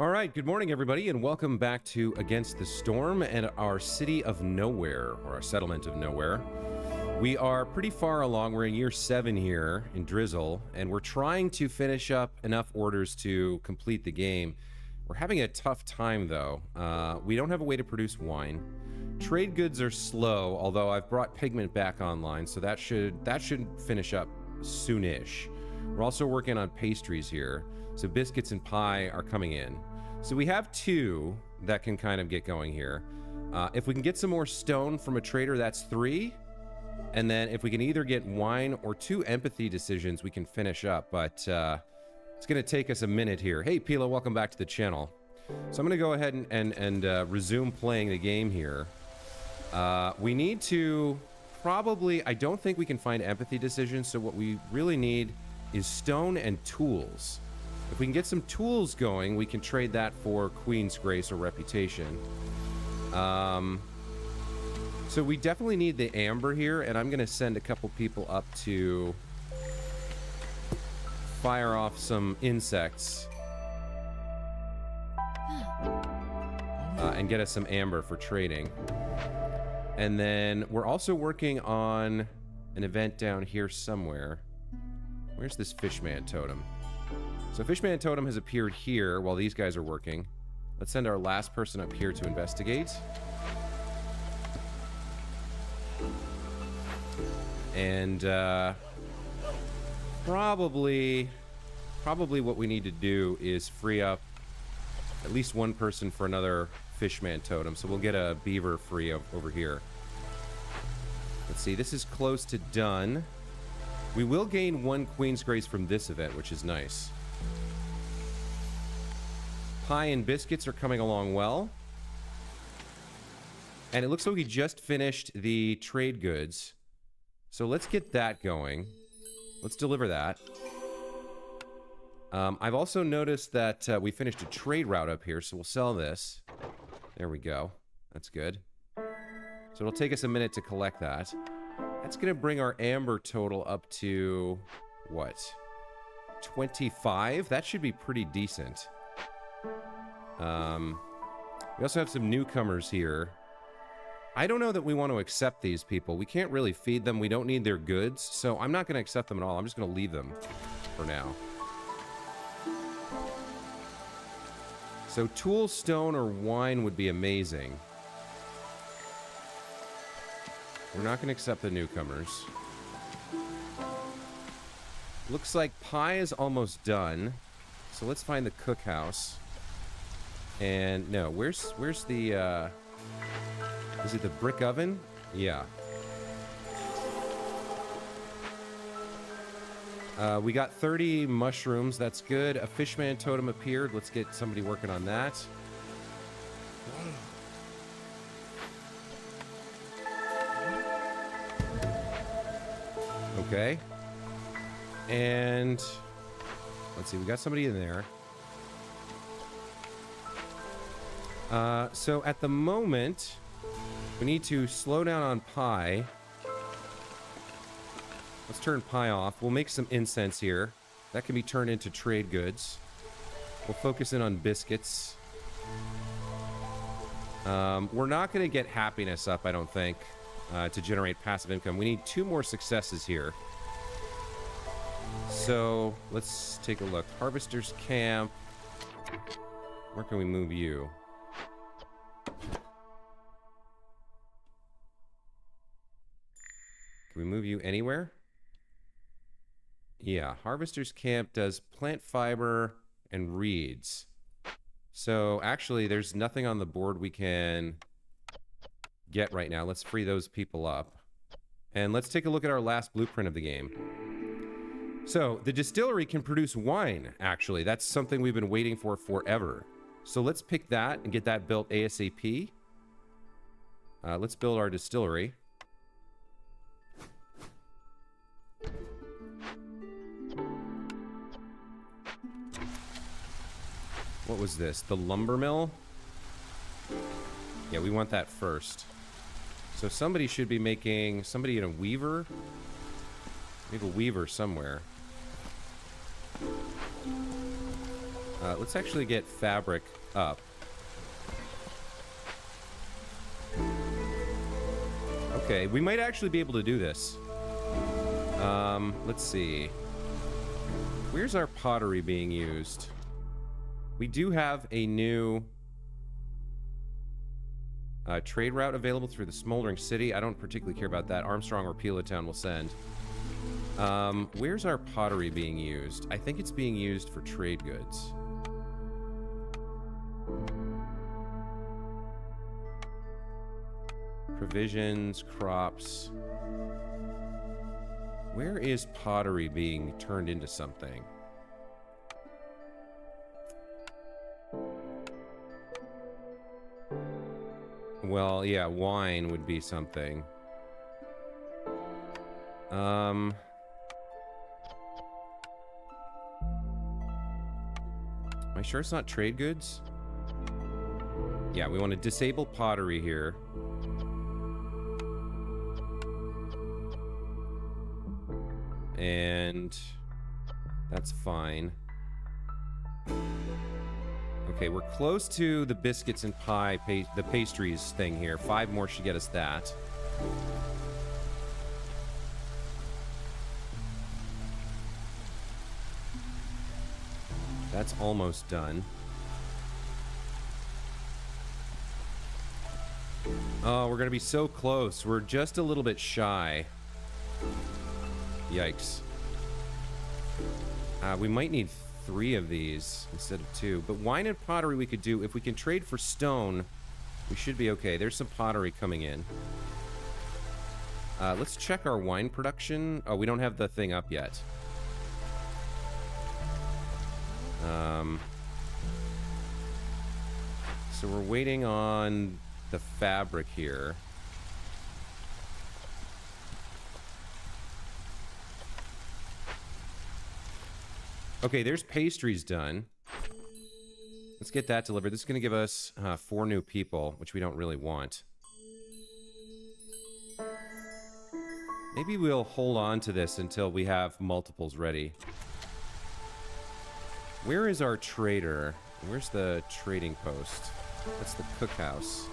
All right, good morning, everybody, and welcome back to Against the Storm and our City of Nowhere, or our Settlement of Nowhere. We are pretty far along. We're in year 7 here in Drizzle, and we're trying to finish up enough orders to complete the game. We're having a tough time, though. We don't have a way to produce wine. Trade goods are slow, although I've brought pigment back online, so that should finish up soonish. We're also working on pastries here, so biscuits and pie are coming in. So we have 2 that can kind of get going here. If we can get some more stone from a trader, that's 3. And then if we can either get wine or 2 empathy decisions, we can finish up. But it's going to take us a minute here. Hey, Pila, welcome back to the channel. So I'm going to go ahead and resume playing the game here. We need to probably... I don't think we can find empathy decisions, so what we really need is stone and tools. If we can get some tools going, we can trade that for Queen's Grace or Reputation. So we definitely need the amber here, and I'm going to send a couple people up to fire off some insects and get us some amber for trading. And then we're also working on an event down here somewhere. Where's this Fishman Totem? So Fishman Totem has appeared here while these guys are working. Let's send our last person up here to investigate. And probably what we need to do is free up at least one person for another Fishman Totem. So we'll get a beaver free over here. Let's see, this is close to done. We will gain 1 Queen's Grace from this event, which is nice. Pie and biscuits are coming along well. And it looks like we just finished the trade goods. So let's get that going. Let's deliver that. I've also noticed that we finished a trade route up here, so we'll sell this. There we go. That's good. So it'll take us a minute to collect that. That's going to bring our amber total up to, what? 25? That should be pretty decent. We also have some newcomers here. I don't know that we want to accept these people. We can't really feed them. We don't need their goods, so I'm not going to accept them at all. I'm just going to leave them for now. So tool, stone, or wine would be amazing. We're not going to accept the newcomers. Looks like pie is almost done. So let's find the cookhouse. And no, where's the is it the brick oven? Yeah. We got 30 mushrooms. That's good. A Fishman Totem appeared. Let's get somebody working on that. Okay. And let's see. We got somebody in there. So at the moment, we need to slow down on pie. Let's turn pie off. We'll make some incense here. That can be turned into trade goods. We'll focus in on biscuits. We're not going to get happiness up, I don't think, to generate passive income. We need 2 more successes here. So let's take a look. Harvester's Camp. Where can we move you? Can we move you anywhere? Yeah, Harvester's Camp does plant fiber and reeds. So actually, there's nothing on the board we can get right now. Let's free those people up. And let's take a look at our last blueprint of the game. So the distillery can produce wine, actually. That's something we've been waiting for forever. So let's pick that and get that built ASAP. Let's build our distillery. What was this? The lumber mill? Yeah, we want that first. So somebody should be making... Somebody in a weaver? We have a weaver somewhere. Let's actually get fabric up. Okay, we might actually be able to do this. Let's see. Where's our pottery being used? We do have a new trade route available through the Smoldering City. I don't particularly care about that. Armstrong or Pelatown will send. Where's our pottery being used? I think it's being used for trade goods. Provisions, crops. Where is pottery being turned into something? Well, yeah, wine would be something. Am I sure it's not trade goods? Yeah, we want to disable pottery here. And that's fine. Okay, we're close to the biscuits and pie, the pastries thing here. 5 more should get us that. That's almost done. Oh, we're gonna be so close. We're just a little bit shy. Yikes. We might need 3 of these instead of 2. But wine and pottery we could do. If we can trade for stone, we should be okay. There's some pottery coming in. Let's check our wine production. Oh, we don't have the thing up yet. So we're waiting on the fabric here. Okay, there's pastries done. Let's get that delivered. This is going to give us 4 new people, which we don't really want. Maybe we'll hold on to this until we have multiples ready. Where is our trader? Where's the trading post? That's the cookhouse.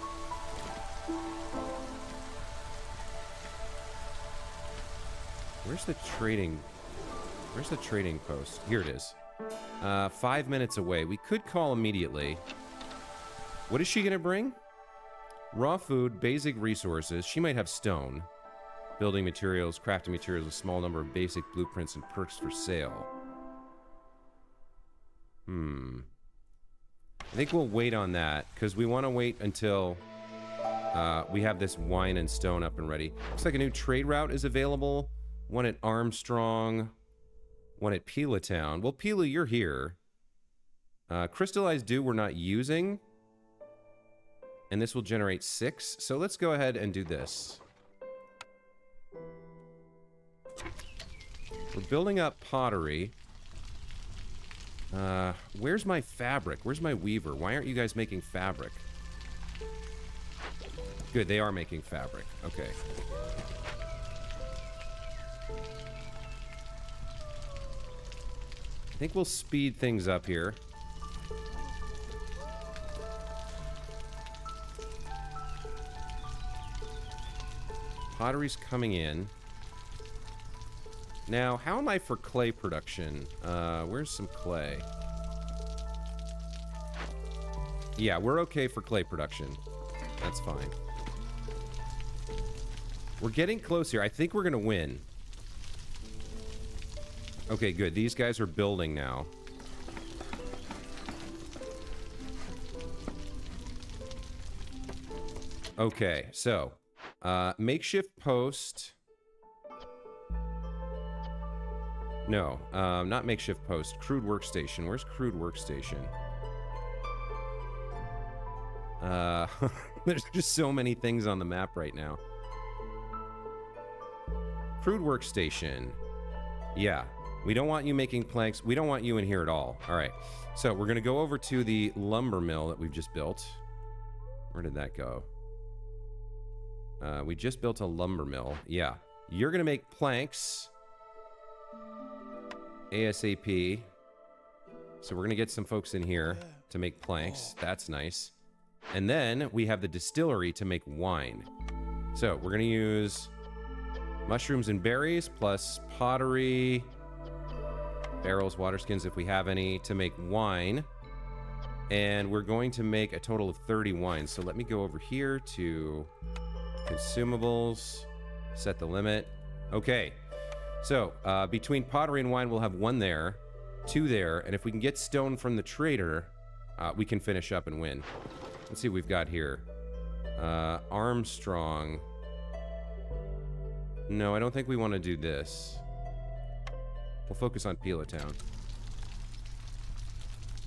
Where's the trading post? Here it is. 5 minutes away. We could call immediately. What is she gonna bring? Raw food, basic resources. She might have stone. Building materials, crafting materials, a small number of basic blueprints and perks for sale. I think we'll wait on that, because we want to wait until we have this wine and stone up and ready. Looks like a new trade route is available. One at Armstrong. One at Pelatown. Well, Pela, you're here. Crystallized Dew we're not using. And this will generate 6. So let's go ahead and do this. We're building up pottery. Where's my fabric? Where's my weaver? Why aren't you guys making fabric? Good, they are making fabric. Okay. I think we'll speed things up here. Pottery's coming in. Now, how am I for clay production? Where's some clay? Yeah, we're okay for clay production. That's fine. We're getting close here. I think we're gonna win. Okay, good. These guys are building now. Okay, so makeshift post. No, not makeshift post. Crude workstation. Where's crude workstation? There's just so many things on the map right now. Crude workstation. Yeah, we don't want you making planks. We don't want you in here at all. All right, so we're gonna go over to the lumber mill that we've just built. Where did that go? We just built a lumber mill. Yeah, you're gonna make planks. ASAP. So we're going to get some folks in here to make planks. That's nice. And then we have the distillery to make wine. So we're going to use mushrooms and berries plus pottery, barrels, water skins if we have any, to make wine. And we're going to make a total of 30 wines. So let me go over here to consumables, set the limit. Okay. So between pottery and wine, we'll have 1 there, 2 there. And if we can get stone from the trader, we can finish up and win. Let's see what we've got here. Armstrong. No, I don't think we want to do this. We'll focus on Pila Town.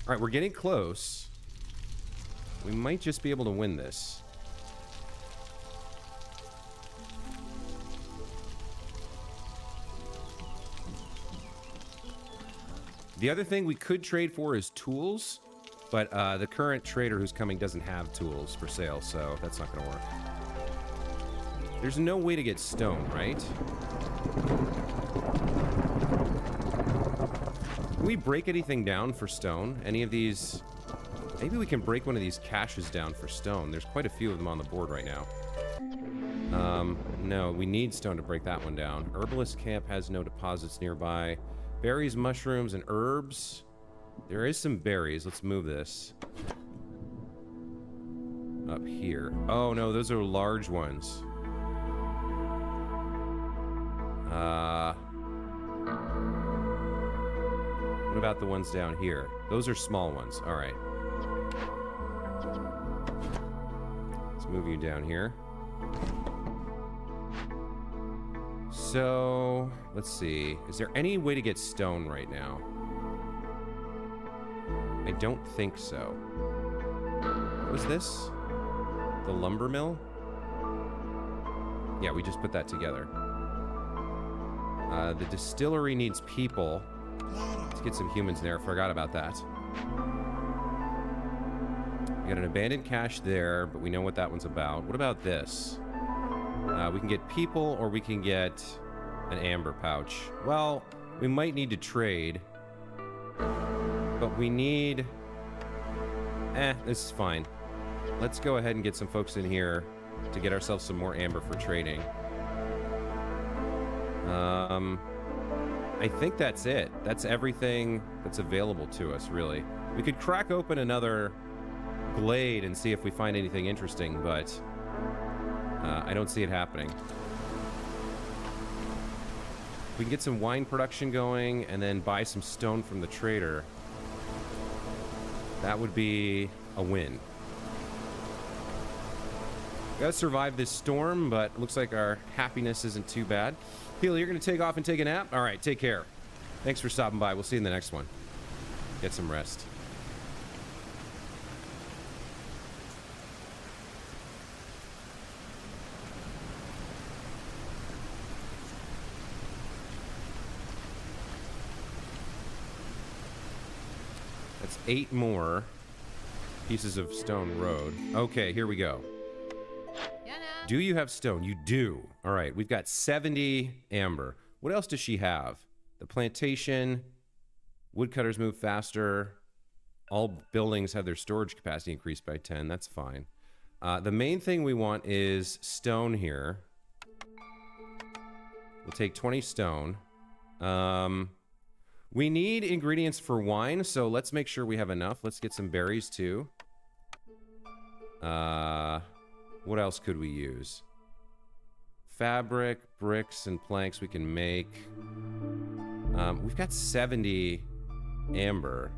All right, we're getting close. We might just be able to win this. The other thing we could trade for is tools. But the current trader who's coming doesn't have tools for sale, so that's not going to work. There's no way to get stone, right? Can we break anything down for stone? Any of these? Maybe we can break one of these caches down for stone. There's quite a few of them on the board right now. No, we need stone to break that one down. Herbalist camp has no deposits nearby. Berries, mushrooms, and herbs. There is some berries. Let's move this. Up here. Oh, no, those are large ones. What about the ones down here? Those are small ones. All right. Let's move you down here. So, let's see. Is there any way to get stone right now? I don't think so. What was this? The lumber mill? Yeah, we just put that together. The distillery needs people. Let's get some humans there. Forgot about that. We got an abandoned cache there, but we know what that one's about. What about this? We can get people, or we can get an amber pouch. Well, we might need to trade. But we need... this is fine. Let's go ahead and get some folks in here to get ourselves some more amber for trading. I think that's it. That's everything that's available to us, really. We could crack open another glade and see if we find anything interesting, but I don't see it happening. We can get some wine production going and then buy some stone from the trader. That would be a win. Gotta survive this storm, but looks like our happiness isn't too bad. Peel, you're gonna take off and take a nap? All right, take care. Thanks for stopping by. We'll see you in the next one. Get some rest. That's 8 more pieces of stone road. Okay, here we go. Do you have stone? You do. All right, we've got 70 amber. What else does she have? The plantation, woodcutters move faster. All buildings have their storage capacity increased by 10. That's fine. The main thing we want is stone here. We'll take 20 stone. We need ingredients for wine, so let's make sure we have enough. Let's get some berries too. What else could we use? Fabric, bricks, and planks we can make. We've got 70 amber.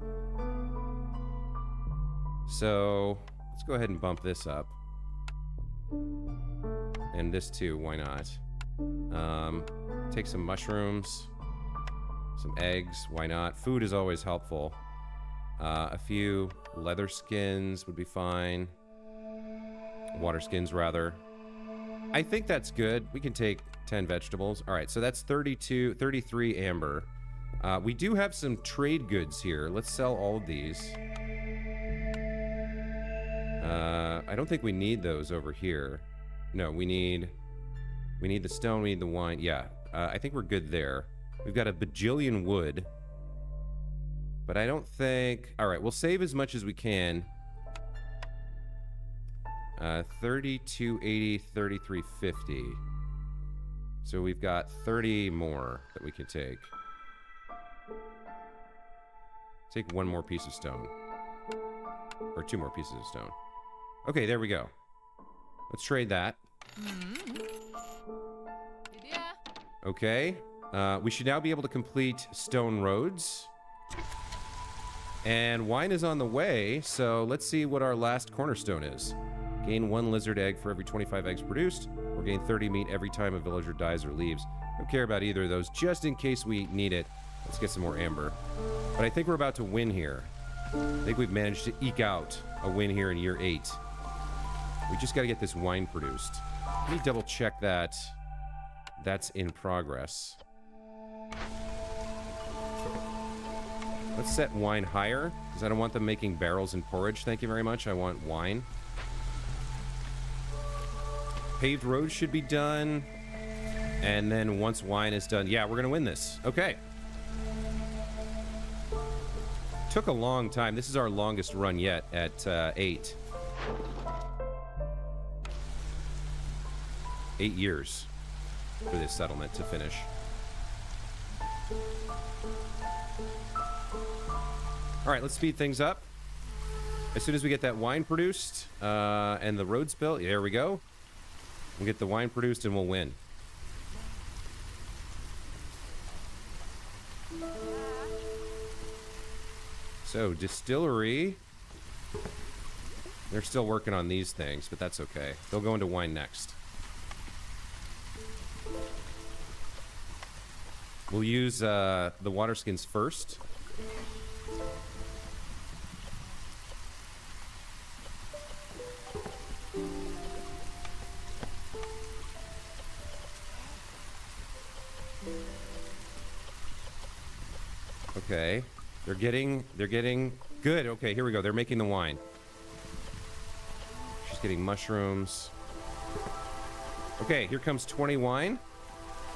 So let's go ahead and bump this up. And this too, why not? Take some mushrooms, some eggs, why not? Food is always helpful. A few leather skins would be fine. Water skins, rather. I think that's good. We can take 10 vegetables. All right, so that's 33 amber. We do have some trade goods here. Let's sell all of these. I don't think we need those over here. No, we need the stone, we need the wine. Yeah, I think we're good there. We've got a bajillion wood. But I don't think... All right, we'll save as much as we can. 3280, 3350. So we've got 30 more that we can take. Take one more piece of stone. Or two more pieces of stone. Okay, there we go. Let's trade that. Okay. We should now be able to complete stone roads. And wine is on the way, so let's see what our last cornerstone is. Gain 1 lizard egg for every 25 eggs produced, or gain 30 meat every time a villager dies or leaves. Don't care about either of those, just in case we need it. Let's get some more amber. But I think we're about to win here. I think we've managed to eke out a win here in year 8. We just got to get this wine produced. Let me double check that that's in progress. Let's set wine higher, because I don't want them making barrels and porridge. Thank you very much. I want wine. Paved roads should be done. And then once wine is done... Yeah, we're going to win this. Okay. Took a long time. This is our longest run yet at 8. 8 years for this settlement to finish. All right, let's speed things up. As soon as we get that wine produced and the roads built, there we go. We'll get the wine produced and we'll win. So, distillery. They're still working on these things, but that's okay. They'll go into wine next. We'll use the water skins first. Okay. They're getting good. Okay, here we go. They're making the wine. She's getting mushrooms. Okay, here comes 20 wine.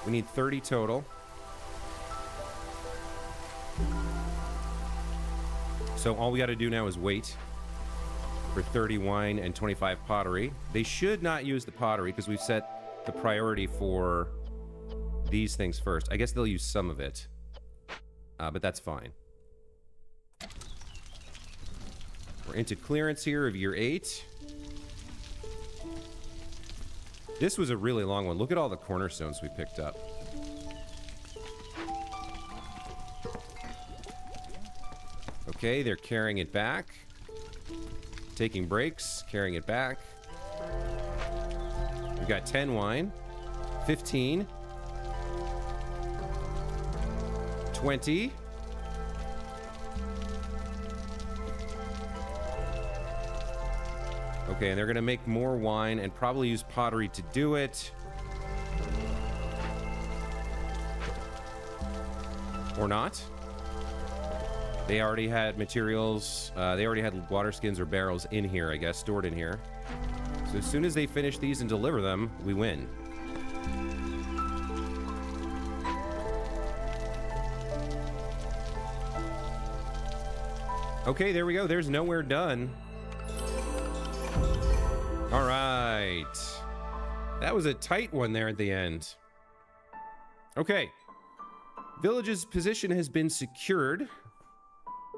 We need 30 total. So all we got to do now is wait for 30 wine and 25 pottery. They should not use the pottery because we've set the priority for these things first. I guess they'll use some of it, but that's fine. We're into clearance here of year 8. This was a really long one. Look at all the cornerstones we picked up. Okay, they're carrying it back. Taking breaks, carrying it back. We've got 10 wine, 15, 20. Okay, and they're going to make more wine and probably use pottery to do it. Or not. They already had materials. They already had water skins or barrels in here, I guess, stored in here. So as soon as they finish these and deliver them, we win. Okay, there we go. There's nowhere done. All right. That was a tight one there at the end. Okay. Village's position has been secured.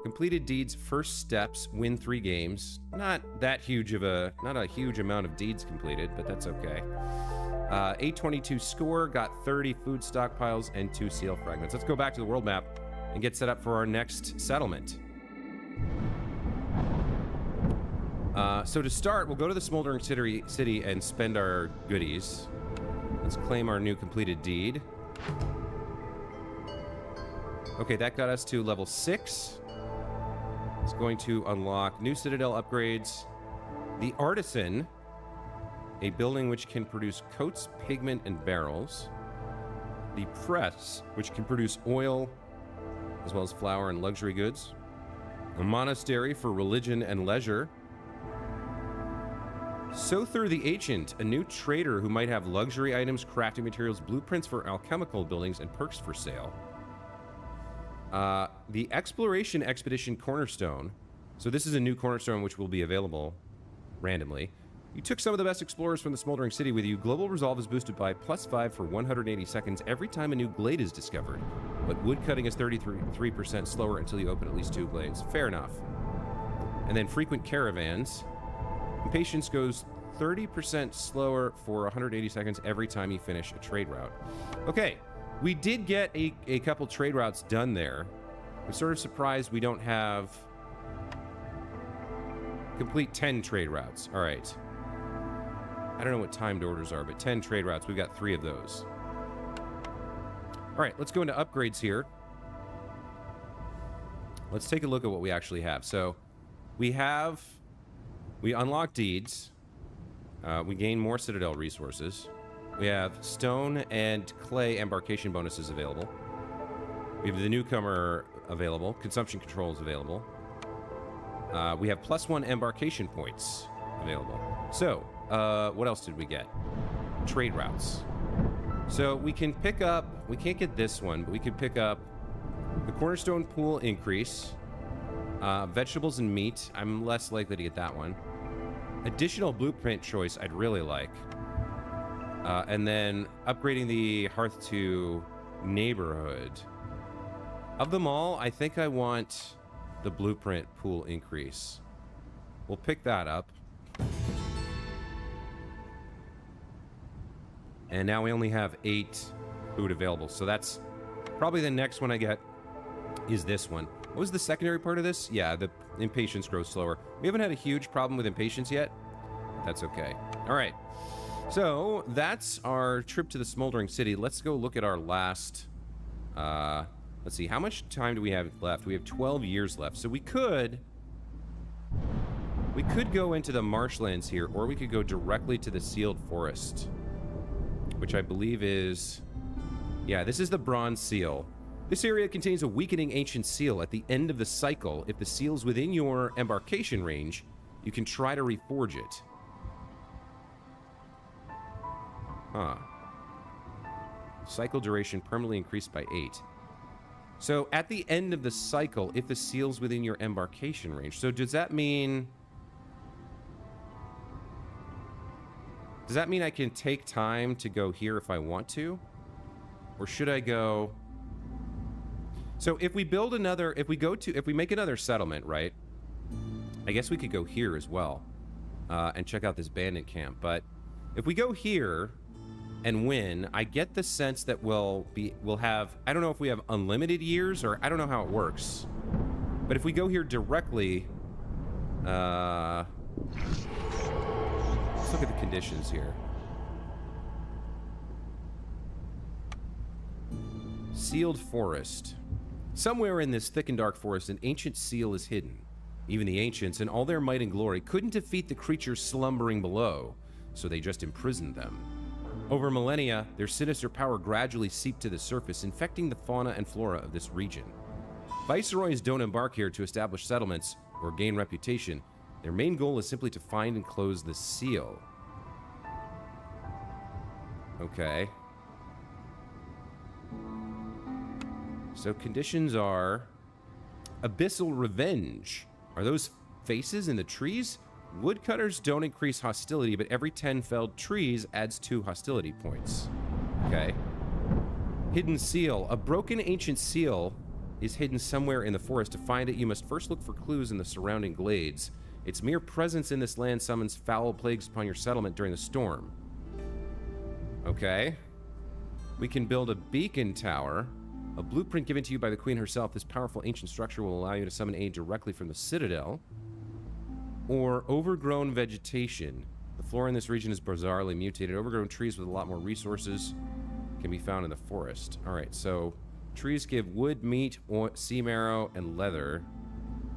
Completed deeds, first steps, win 3 games. Not a huge amount of deeds completed, but that's okay. 822 score, got 30 food stockpiles and 2 seal fragments. Let's go back to the world map and get set up for our next settlement. So to start, we'll go to the Smoldering City and spend our goodies. Let's claim our new completed deed. Okay, that got us to level 6. It's going to unlock new citadel upgrades. The Artisan, a building which can produce coats, pigment, and barrels. The Press, which can produce oil, as well as flour and luxury goods. A monastery for religion and leisure. Sother the Ancient, a new trader who might have luxury items, crafting materials, blueprints for alchemical buildings, and perks for sale. The Exploration Expedition Cornerstone. So this is a new cornerstone which will be available randomly. You took some of the best explorers from the Smoldering City with you. Global Resolve is boosted by +5 for 180 seconds every time a new glade is discovered. But woodcutting is 33% slower until you open at least 2 glades. Fair enough. And then frequent caravans. Impatience goes 30% slower for 180 seconds every time you finish a trade route. Okay, we did get a couple trade routes done there. I'm sort of surprised we don't have complete 10 trade routes. All right. I don't know what timed orders are, but 10 trade routes. We've got 3 of those. All right, let's go into upgrades here. Let's take a look at what we actually have. So we unlock deeds. We gain more Citadel resources. We have stone and clay embarkation bonuses available. We have the newcomer available. Consumption controls available. We have +1 embarkation points available. So, what else did we get? Trade routes. So we can pick up, we can't get this one, but we can pick up the Cornerstone Pool increase, vegetables and meat. I'm less likely to get that one. Additional blueprint choice I'd really like. And then upgrading the Hearth to neighborhood. Of them all, I think I want the blueprint pool increase. We'll pick that up. And now we only have 8 food available. So that's probably the next one I get is this one. What was the secondary part of this? Yeah, the impatience grows slower. We haven't had a huge problem with impatience yet. That's okay. All right. So that's our trip to the Smoldering City. Let's go look at our last... let's see. How much time do we have left? We have 12 years left. So we could go into the marshlands here, or we could go directly to the sealed forest, which I believe is... Yeah, this is the Bronze Seal. This area contains a weakening ancient seal. At the end of the cycle, if the seal is within your embarkation range, you can try to reforge it. Huh. Cycle duration permanently increased by 8. So at the end of the cycle, if the seal's within your embarkation range. So does that mean... Does that mean I can take time to go here if I want to? Or should I go... So if we build another... If we make another settlement, right? I guess we could go here as well. And check out this bandit camp. But if we go here and win, I get the sense that we'll have... I don't know if we have unlimited years, or I don't know how it works. But if we go here directly... Let's look at the conditions here. Sealed forest. Somewhere in this thick and dark forest, an ancient seal is hidden. Even the ancients, in all their might and glory, couldn't defeat the creatures slumbering below, so they just imprisoned them. Over millennia, their sinister power gradually seeped to the surface, infecting the fauna and flora of this region. Viceroys don't embark here to establish settlements or gain reputation. Their main goal is simply to find and close the seal. Okay. So conditions are... Abyssal Revenge. Are those faces in the trees? Woodcutters don't increase hostility, but every 10 felled trees adds 2 hostility points. Okay. Hidden Seal. A broken ancient seal is hidden somewhere in the forest. To find it, you must first look for clues in the surrounding glades. Its mere presence in this land summons foul plagues upon your settlement during the storm. Okay. We can build a beacon tower. A blueprint given to you by the Queen herself. This powerful ancient structure will allow you to summon aid directly from the Citadel. Or overgrown vegetation. The flora in this region is bizarrely mutated. Overgrown trees with a lot more resources can be found in the forest. Alright, so trees give wood, meat, sea marrow, and leather.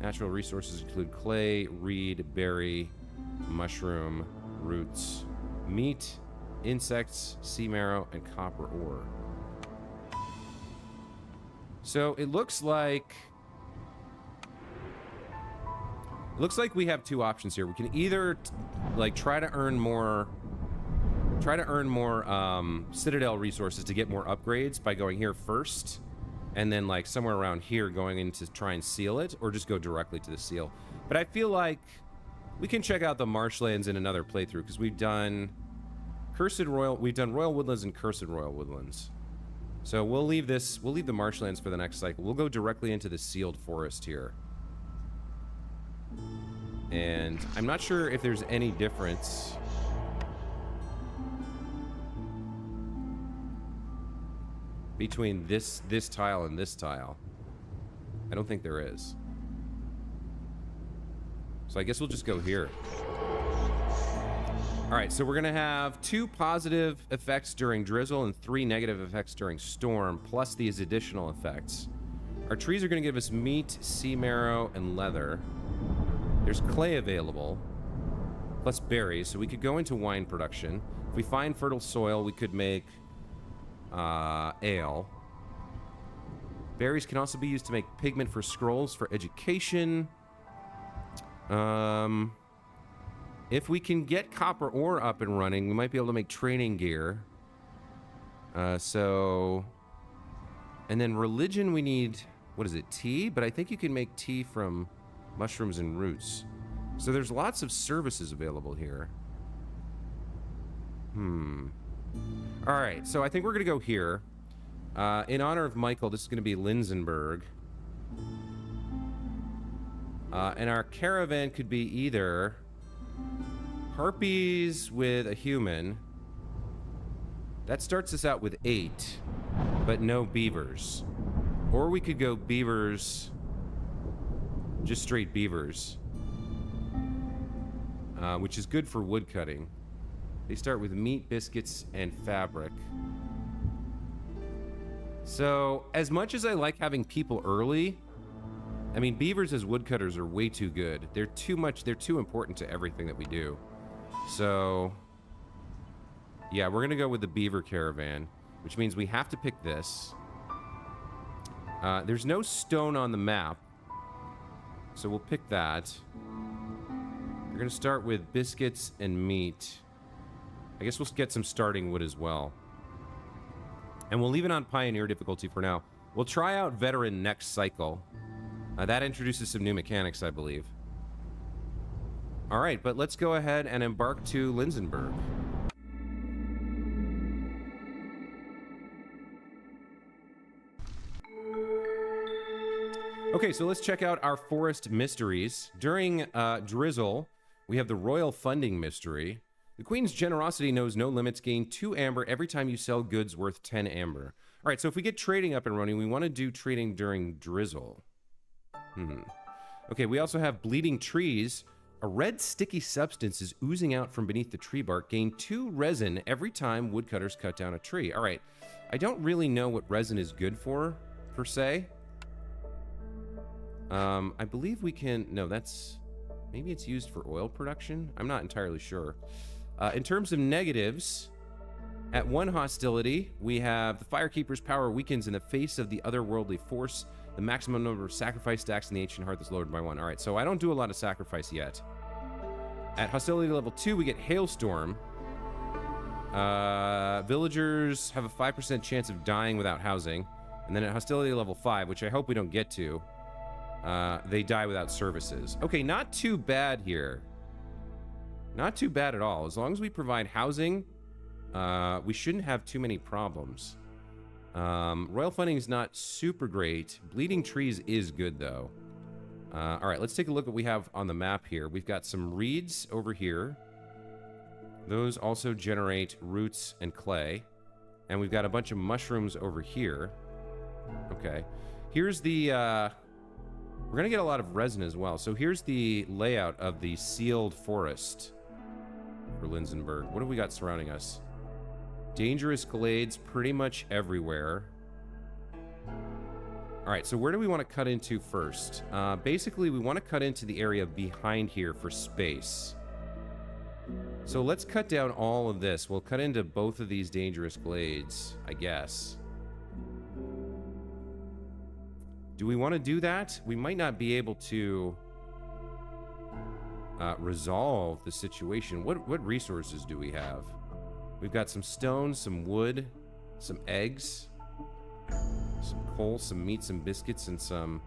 Natural resources include clay, reed, berry, mushroom, roots, meat, insects, sea marrow, and copper ore. So it looks like we have 2 options here. We can either like try to earn more Citadel resources to get more upgrades by going here first and then like somewhere around here going in to try and seal it, or just go directly to the seal. But I feel like we can check out the marshlands in another playthrough, because we've done Royal Woodlands and Cursed Royal Woodlands. So we'll leave the marshlands for the next cycle. We'll go directly into the sealed forest here. And I'm not sure if there's any difference between this tile and this tile. I don't think there is. So I guess we'll just go here. All right, so we're going to have 2 positive effects during drizzle and 3 negative effects during storm, plus these additional effects. Our trees are going to give us meat, sea marrow, and leather. There's clay available, plus berries, so we could go into wine production. If we find fertile soil, we could make ale. Berries can also be used to make pigment for scrolls for education. If we can get copper ore up and running, we might be able to make training gear. And then religion, we need, what is it, tea? But I think you can make tea from mushrooms and roots. So there's lots of services available here. All right, so I think we're going to go here. In honor of Michael, this is going to be Linsenberg. And our caravan could be either harpies with a human. That starts us out with 8, but no beavers. Or we could go beavers, just straight beavers, which is good for wood cutting. They start with meat, biscuits, and fabric. So, as much as I like having people early, I mean, beavers as woodcutters are way too good. They're too important to everything that we do. So, yeah, we're gonna go with the beaver caravan, which means we have to pick this. There's no stone on the map, so we'll pick that. We're gonna start with biscuits and meat. I guess we'll get some starting wood as well. And we'll leave it on Pioneer difficulty for now. We'll try out Veteran next cycle. That introduces some new mechanics, I believe. All right, but let's go ahead and embark to Linsenberg. Okay, so let's check out our forest mysteries. During drizzle, we have the royal funding mystery. The Queen's generosity knows no limits. Gain 2 amber every time you sell goods worth 10 amber. All right, so if we get trading up and running, we want to do trading during drizzle. Okay, we also have bleeding trees. A red sticky substance is oozing out from beneath the tree bark. Gain 2 resin every time woodcutters cut down a tree. All right, I don't really know what resin is good for, per se. I believe we can... No, that's... Maybe it's used for oil production? I'm not entirely sure. In terms of negatives, at 1 hostility, we have the Firekeeper's power weakens in the face of the otherworldly force. The maximum number of sacrifice stacks in the Ancient Hearth is lowered by 1. All right, so I don't do a lot of sacrifice yet. At hostility level 2, we get Hailstorm. Villagers have a 5% chance of dying without housing. And then at hostility level 5, which I hope we don't get to, they die without services. Okay, not too bad here. Not too bad at all. As long as we provide housing, we shouldn't have too many problems. Royal funding is not super great. Bleeding trees is good, though. All right, let's take a look at what we have on the map here. We've got some reeds over here. Those also generate roots and clay. And we've got a bunch of mushrooms over here. Okay. Here's the... we're going to get a lot of resin as well. So here's the layout of the sealed forest for Linsenberg. What have we got surrounding us? Dangerous glades pretty much everywhere. All right, so where do we want to cut into first? Basically, we want to cut into the area behind here for space. So let's cut down all of this. We'll cut into both of these dangerous glades, I guess. Do we want to do that? We might not be able to resolve the situation. What resources do we have? We've got some stone, some wood, some eggs. Some coal, some meat, some biscuits, and some...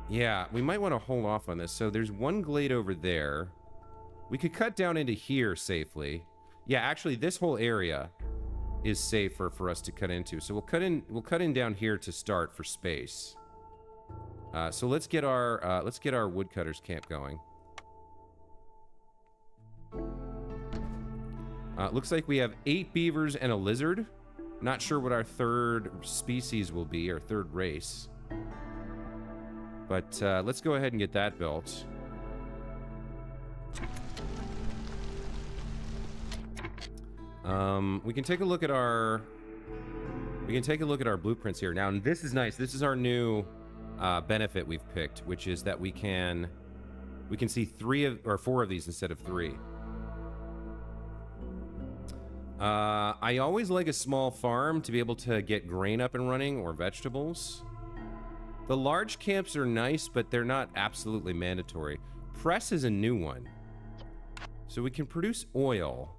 Yeah, we might want to hold off on this. So there's one glade over there. We could cut down into here safely. Yeah, actually, this whole area is safer for us to cut into. So we'll cut in down here to start for space. So let's get our woodcutters camp going. Looks like we have 8 beavers and a lizard. Not sure what our third species will be, our third race. But let's go ahead and get that built. We can take a look at our blueprints here. Now, and this is nice. This is our new benefit we've picked, which is that we can see 4 of these instead of 3. I always like a small farm to be able to get grain up and running or vegetables. The large camps are nice, but they're not absolutely mandatory. Press is a new one. So we can produce oil,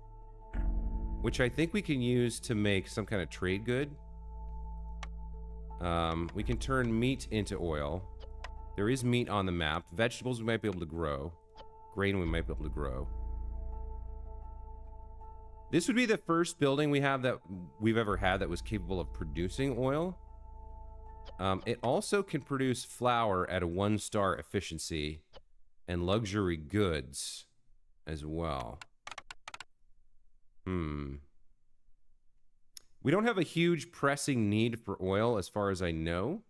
which I think we can use to make some kind of trade good. We can turn meat into oil. There is meat on the map. Vegetables we might be able to grow. Grain we might be able to grow. This would be the first building we've ever had that was capable of producing oil. It also can produce flour at a 1-star efficiency and luxury goods as well. We don't have a huge pressing need for oil as far as I know.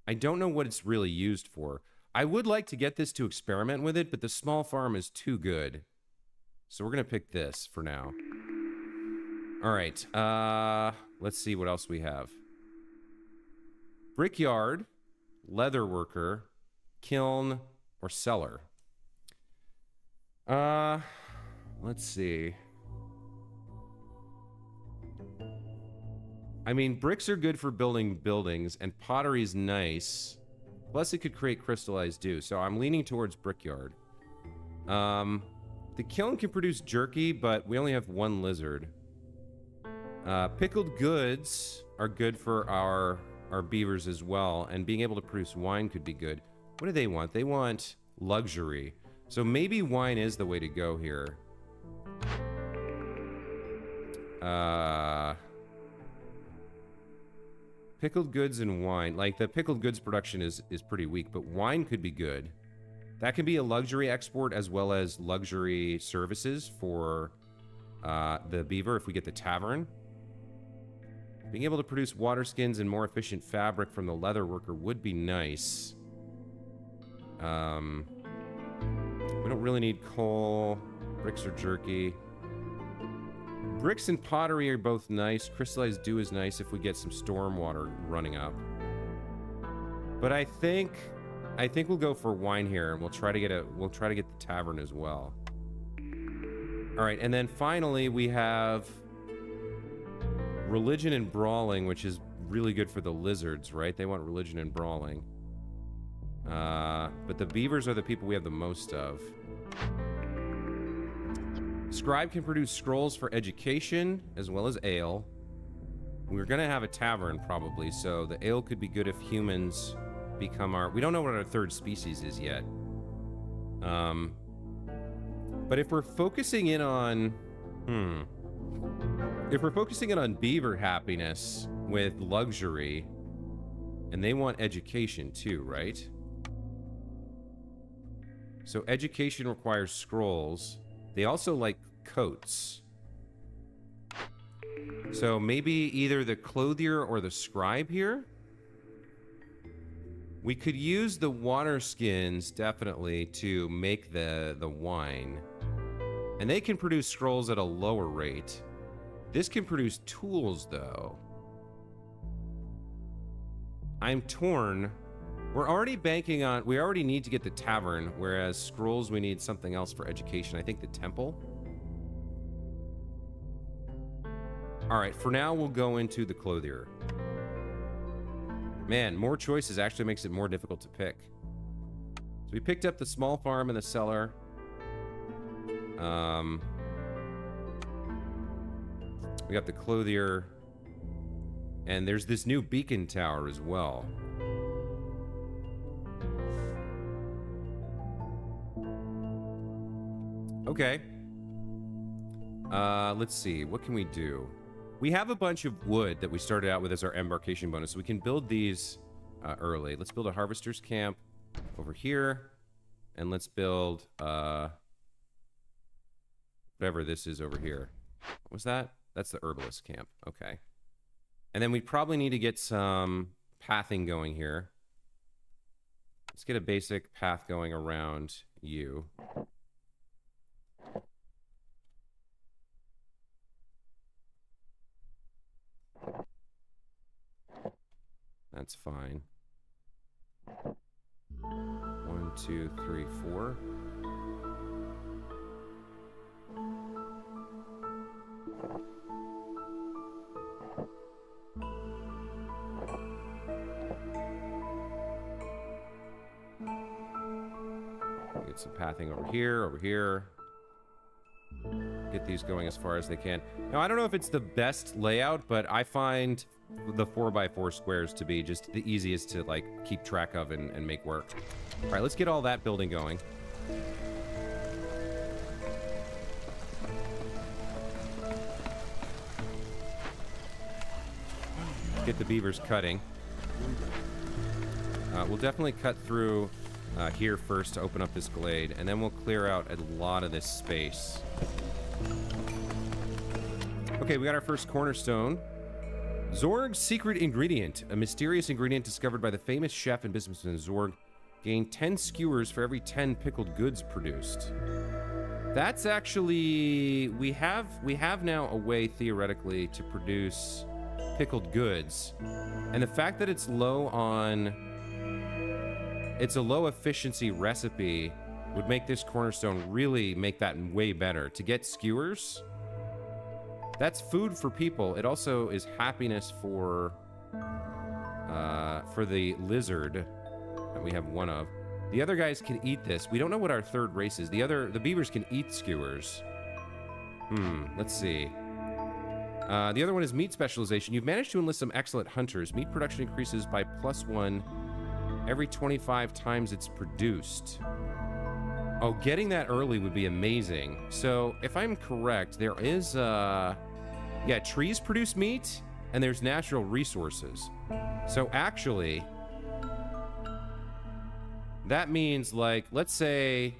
I don't know what it's really used for. I would like to get this to experiment with it, but the small farm is too good. So we're going to pick this for now. All right. Let's see what else we have. Brickyard, leather worker, kiln, or cellar. Let's see. I mean, bricks are good for building buildings, and pottery's nice. Plus, it could create crystallized dew, so I'm leaning towards brickyard. The kiln can produce jerky, but we only have 1 lizard. Pickled goods are good for our beavers as well, and being able to produce wine could be good. What do they want? They want luxury. So maybe wine is the way to go here. Pickled goods and wine. Like, the pickled goods production is pretty weak, but wine could be good. That can be a luxury export as well as luxury services for the beaver if we get the tavern. Being able to produce water skins and more efficient fabric from the leather worker would be nice. We don't really need coal, bricks or jerky. Bricks and pottery are both nice. Crystallized dew is nice if we get some storm water running up. But I think we'll go for wine here, and we'll try to get the tavern as well. All right, and then finally we have religion and brawling, which is really good for the lizards, right? They want religion and brawling. But the beavers are the people we have the most of. Scribe can produce scrolls for education as well as ale. We're gonna have a tavern probably, so the ale could be good if humans become our... We don't know what our third species is yet. But if we're focusing in on... If we're focusing in on beaver happiness with luxury, and they want education too, right? So education requires scrolls. They also like coats. So maybe either the clothier or the scribe here? We could use the water skins, definitely, to make the wine. And they can produce scrolls at a lower rate. This can produce tools, though. I'm torn. We're already banking on... We already need to get the tavern, whereas scrolls, we need something else for education. I think the temple. All right, for now, we'll go into the clothier. Man, more choices actually makes it more difficult to pick. So we picked up the small farm and the cellar. We got the clothier. And there's this new beacon tower as well. Okay. Let's see. What can we do? We have a bunch of wood that we started out with as our embarkation bonus, so we can build these early. Let's build a harvester's camp over here. And let's build whatever this is over here. What was that? That's the herbalist camp. Okay. And then we probably need to get some pathing going here. Let's get a basic path going around you. That's fine. 1, 2, 3, 4. Get some pathing over here, over here. Get these going as far as they can. Now, I don't know if it's the best layout, but I find the 4x4 squares to be just the easiest to, like, keep track of and make work. All right, let's get all that building going. Get the beavers cutting. We'll definitely cut through here first to open up this glade, and then we'll clear out a lot of this space. Okay, we got our first cornerstone. Zorg's secret ingredient. A mysterious ingredient discovered by the famous chef and businessman Zorg. Gained 10 skewers for every 10 pickled goods produced. That's actually... We have now a way, theoretically, to produce pickled goods. And the fact that it's low on... It's a low efficiency recipe would make this cornerstone really make that way better. To get skewers... That's food for people. It also is happiness for the lizard that we have one of. The other guys can eat this. We don't know what our third race is. The beavers can eat skewers. Let's see. The other one is meat specialization. You've managed to enlist some excellent hunters. Meat production increases by +1 every 25 times it's produced. Oh, getting that early would be amazing. So, if I'm correct, there is, yeah, trees produce meat, and there's natural resources. So, actually, that means, like, let's say...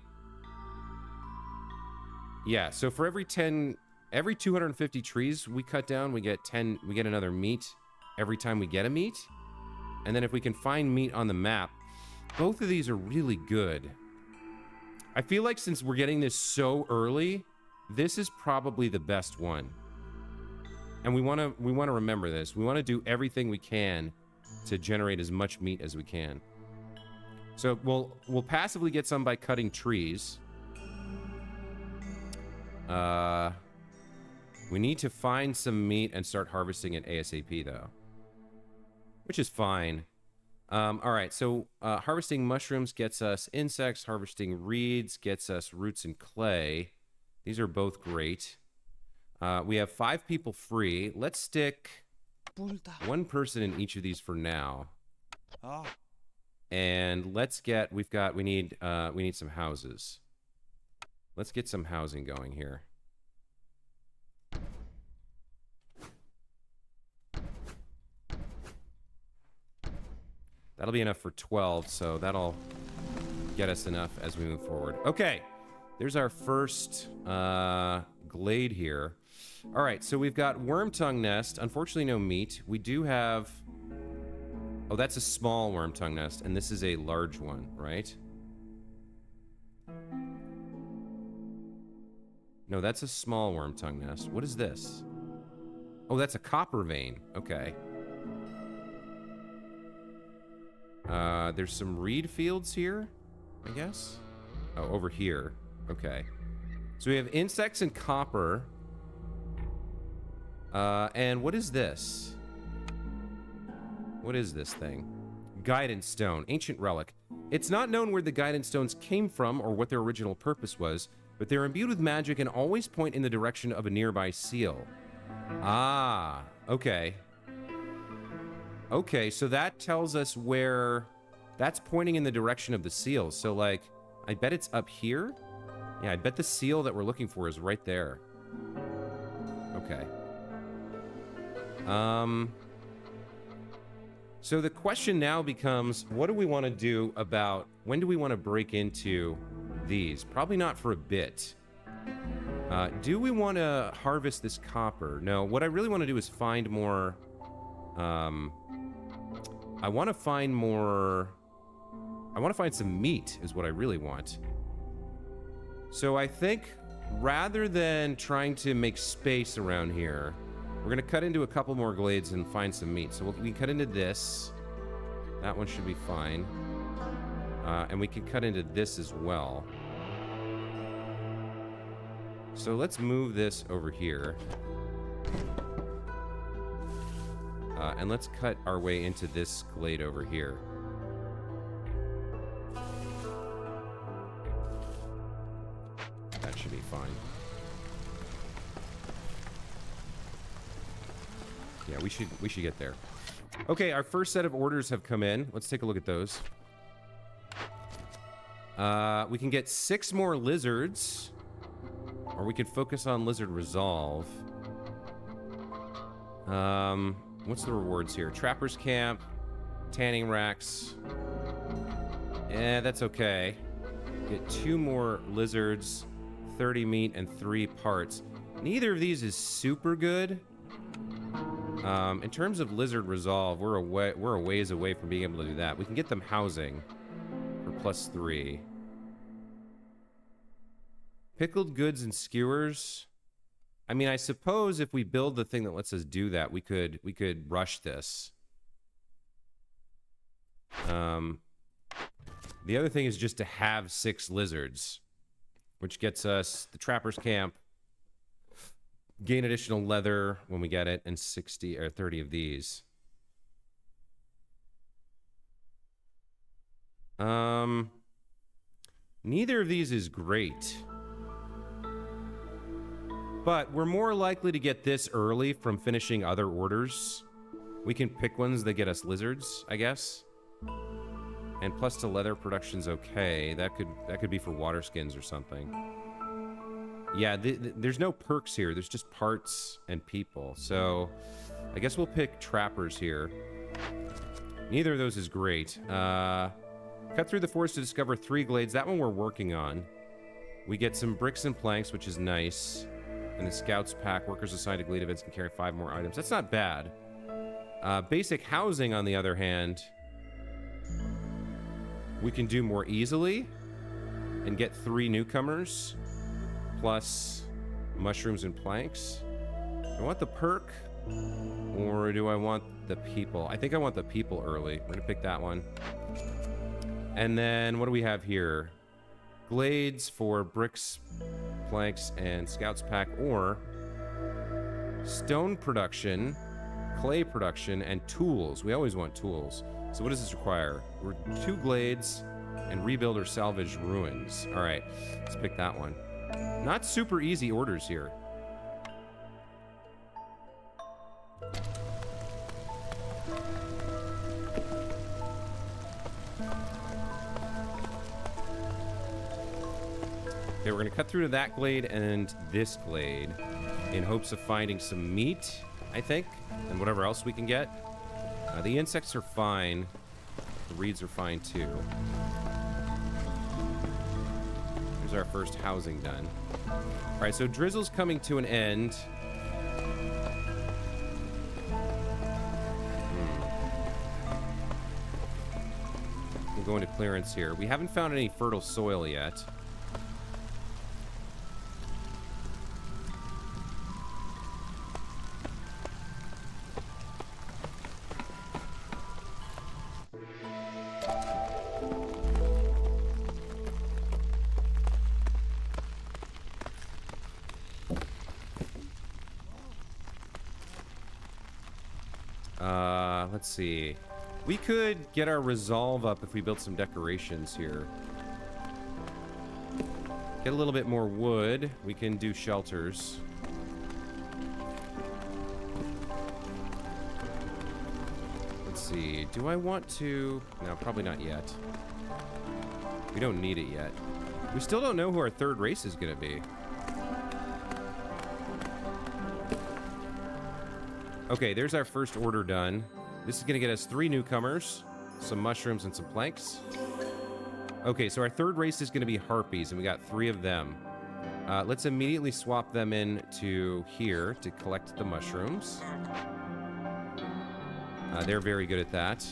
Yeah, so for every 250 trees we cut down, we get another meat every time we get a meat. And then if we can find meat on the map, both of these are really good. I feel like since we're getting this so early, this is probably the best one. And we want to remember this. We want to do everything we can to generate as much meat as we can. So we'll passively get some by cutting trees. We need to find some meat and start harvesting it ASAP, though. Which is fine. All right, so harvesting mushrooms gets us insects. Harvesting reeds gets us roots and clay. These are both great. We have 5 people free. Let's stick 1 person in each of these for now. And let's get, we need some houses. Let's get some housing going here. That'll be enough for 12, so that'll get us enough as we move forward. Okay, there's our first glade here. All right, so we've got worm tongue nest. Unfortunately, no meat. We do have... Oh, that's a small worm tongue nest, and this is a large one, right? No, that's a small worm tongue nest. What is this? Oh, that's a copper vein. Okay. There's some reed fields here, I guess. Oh, over here. Okay. So we have insects and copper. And what is this? What is this thing? Guidance stone, ancient relic. It's not known where the guidance stones came from or what their original purpose was, but they're imbued with magic and always point in the direction of a nearby seal. Ah, okay. Okay, so that tells us where... That's pointing in the direction of the seal. So, like, I bet it's up here? Yeah, I bet the seal that we're looking for is right there. Okay. So the question now becomes, what do we want to do about... When do we want to break into these? Probably not for a bit. Do we want to harvest this copper? No, what I really want to do is find more... I want to find more... I want to find some meat is what I really want. So I think rather than trying to make space around here, we're going to cut into a couple more glades and find some meat. So we can cut into this. That one should be fine. And we can cut into this as well. So let's move this over here. And let's cut our way into this glade over here. That should be fine. Yeah, we should get there. Okay, our first set of orders have come in. Let's take a look at those. We can get 6 more lizards, or we can focus on lizard resolve. What's the rewards here? Trapper's camp, tanning racks. Yeah, that's okay. Get 2 more lizards, 30 meat, and 3 parts. Neither of these is super good. In terms of lizard resolve, we're a ways away from being able to do that. We can get them housing for +3. Pickled goods and skewers. I mean, I suppose if we build the thing that lets us do that, we could rush this. The other thing is just to have 6 lizards, which gets us the Trapper's Camp, gain additional leather when we get it, and 60 or 30 of these. Neither of these is great. But we're more likely to get this early from finishing other orders. We can pick ones that get us lizards, I guess. And plus to leather production's okay. That could be for water skins or something. Yeah, there's no perks here. There's just parts and people. So I guess we'll pick trappers here. Neither of those is great. Cut through the forest to discover 3 glades. That one we're working on. We get some bricks and planks, which is nice. And the scouts pack. Workers assigned to glade events can carry 5 more items. That's not bad. Basic housing, on the other hand, we can do more easily and get 3 newcomers plus mushrooms and planks. Do I want the perk or do I want the people? I think I want the people early. We're gonna pick that one. And then what do we have here? Glades for bricks, planks, and scouts pack, or stone production, clay production, and tools. We always want tools. So what does this require? We're 2 glades and rebuild or salvage ruins. All right, let's pick that one. Not super easy orders here. Okay, we're gonna cut through to that glade and this glade in hopes of finding some meat, I think, and whatever else we can get. The insects are fine. The reeds are fine too. Here's our first housing done. All right, so Drizzle's coming to an end. We'll go into clearance here. We haven't found any fertile soil yet. Let's see. We could get our resolve up if we built some decorations here. Get a little bit more wood. We can do shelters. Let's see. Do I want to... No, probably not yet. We don't need it yet. We still don't know who our third race is going to be. Okay, there's our first order done. This is going to get us 3 newcomers, some mushrooms, and some planks. Okay, so our third race is going to be harpies, and we got 3 of them. Let's immediately swap them in to here to collect the mushrooms. They're very good at that.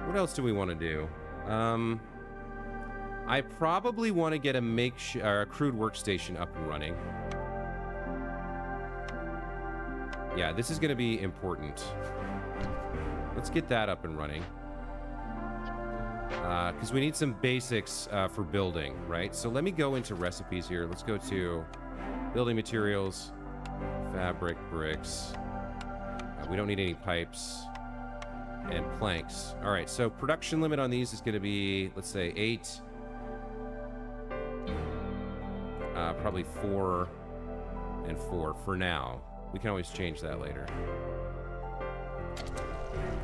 What else do we want to do? I probably want to get a crude workstation up and running. Yeah, this is going to be important. Let's get that up and running. Because we need some basics for building, right? So let me go into recipes here. Let's go to building materials, fabric, bricks. We don't need any pipes and planks. All right, so production limit on these is going to be, let's say, 8. Probably 4 and 4 for now. We can always change that later.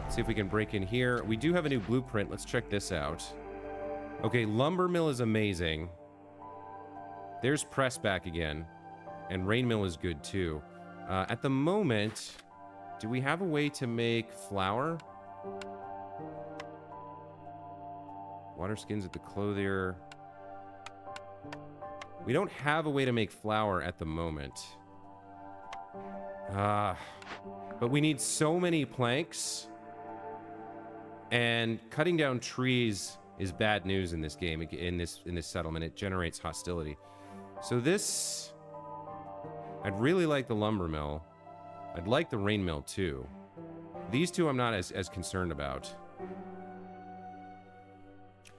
Let's see if we can break in here. We do have a new blueprint. Let's check this out. Okay, lumber mill is amazing. There's press back again. And rain mill is good too. At the moment, do we have a way to make flour? Water skins at the clothier. We don't have a way to make flour at the moment. But we need so many planks. And cutting down trees is bad news in this game, in this settlement. It generates hostility. So this... I'd really like the lumber mill. I'd like the rain mill too. These two I'm not as concerned about.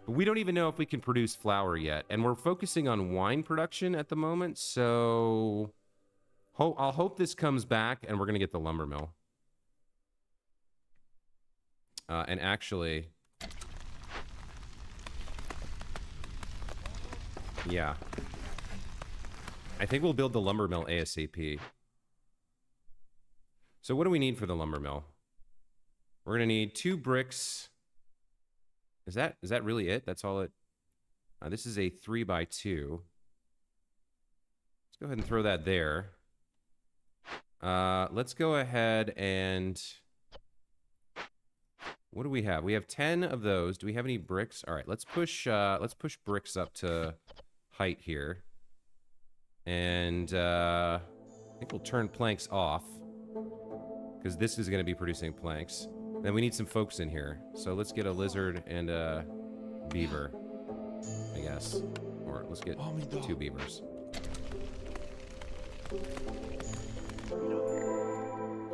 But we don't even know if we can produce flour yet. And we're focusing on wine production at the moment, so... I'll hope this comes back and we're going to get the lumber mill. And actually... Yeah. I think we'll build the lumber mill ASAP. So what do we need for the lumber mill? We're going to need 2 bricks. Is that really it? That's all it... this is a 3x2. Let's go ahead and throw that there. Let's go ahead and... What do we have? We have 10 of those. Do we have any bricks? All right, let's push bricks up to height here. And I think we'll turn planks off, because this is going to be producing planks. Then we need some folks in here. So let's get a lizard and a beaver, I guess. Or let's get 2 beavers.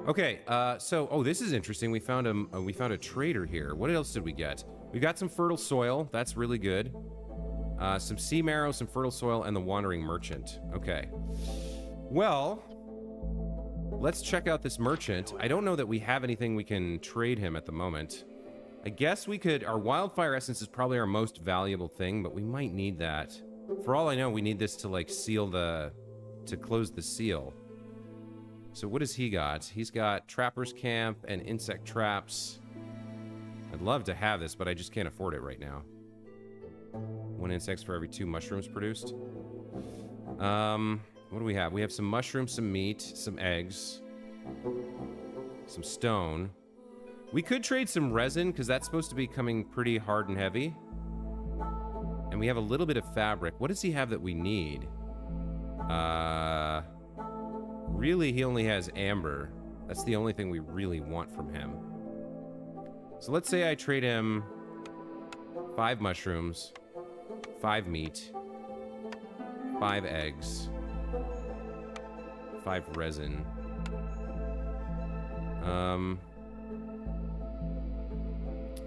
Okay, so this is interesting. We found a trader here. What else did we get? We got some fertile soil. That's really good. Some sea marrow, some fertile soil, and the wandering merchant. Okay. Well, let's check out this merchant. I don't know that we have anything we can trade him at the moment. I guess we could... Our wildfire essence is probably our most valuable thing, but we might need that. For all I know, we need this to, like, seal the... to close the seal. So what has he got? He's got trapper's camp and insect traps. I'd love to have this, but I just can't afford it right now. 1 insects for every 2 mushrooms produced. What do we have? We have some mushrooms, some meat, some eggs, some stone. We could trade some resin, because that's supposed to be coming pretty hard and heavy. And we have a little bit of fabric. What does he have that we need? Really, he only has amber. That's the only thing we really want from him. So let's say I trade him 5 mushrooms, 5 meat, 5 eggs, 5 resin.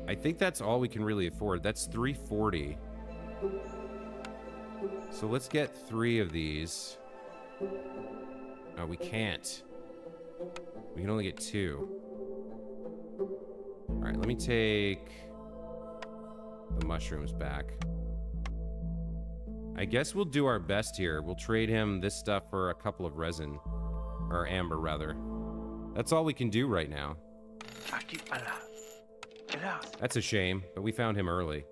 I think that's all we can really afford. That's 340. So let's get 3 of these. Oh, we can't. We can only get 2. All right, let me take the mushrooms back. I guess we'll do our best here. We'll trade him this stuff for a couple of resin. Or amber, rather. That's all we can do right now. That's a shame, but we found him early.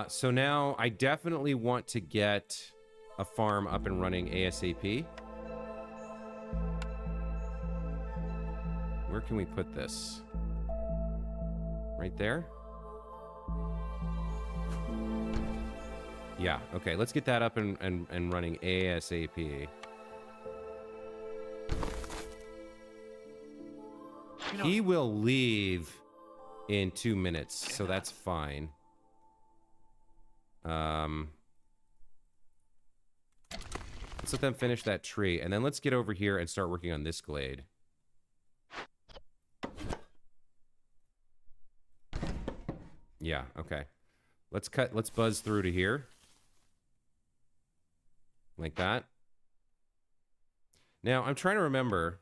So now I definitely want to get a farm up and running ASAP. Where can we put this? Right there? Yeah, okay, let's get that up and running ASAP. He will leave in 2 minutes, so that's fine. Let's let them finish that tree, and then let's get over here and start working on this glade. Yeah, okay. Let's buzz through to here. Like that. Now, I'm trying to remember.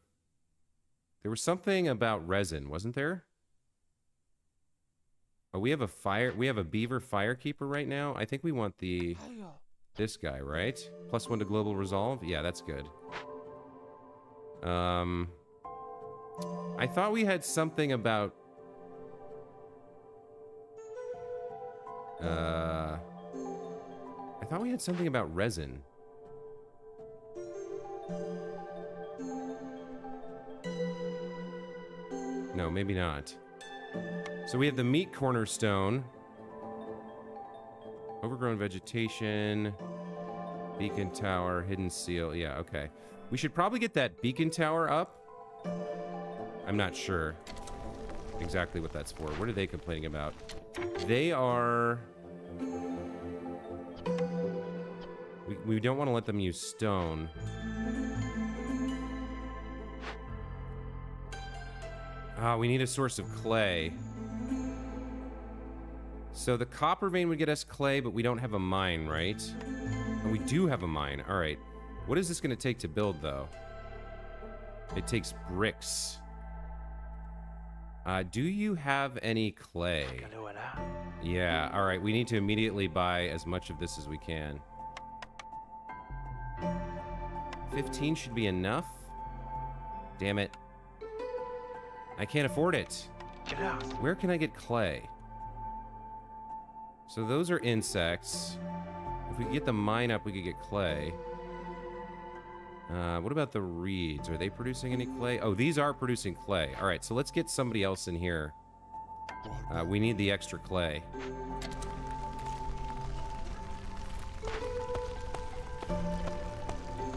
There was something about resin, wasn't there? Oh, we have a beaver firekeeper right now. I think we want this guy, right? +1 to global resolve. Yeah, that's good. I thought we had something about I thought we had something about resin. No, maybe not. So we have the meat cornerstone. Overgrown vegetation. Beacon tower. Hidden seal. Yeah, okay. We should probably get that beacon tower up. I'm not sure exactly what that's for. What are they complaining about? They are... We don't want to let them use stone. We need a source of clay. So the copper vein would get us clay, but we don't have a mine, right? And we do have a mine. All right. What is this going to take to build, though? It takes bricks. Do you have any clay? Yeah, all right. We need to immediately buy as much of this as we can. 15 should be enough. Damn it. I can't afford it. Where can I get clay? So those are insects. If we could get the mine up, we could get clay. What about the reeds? Are they producing any clay? Oh, these are producing clay. All right, so let's get somebody else in here. We need the extra clay.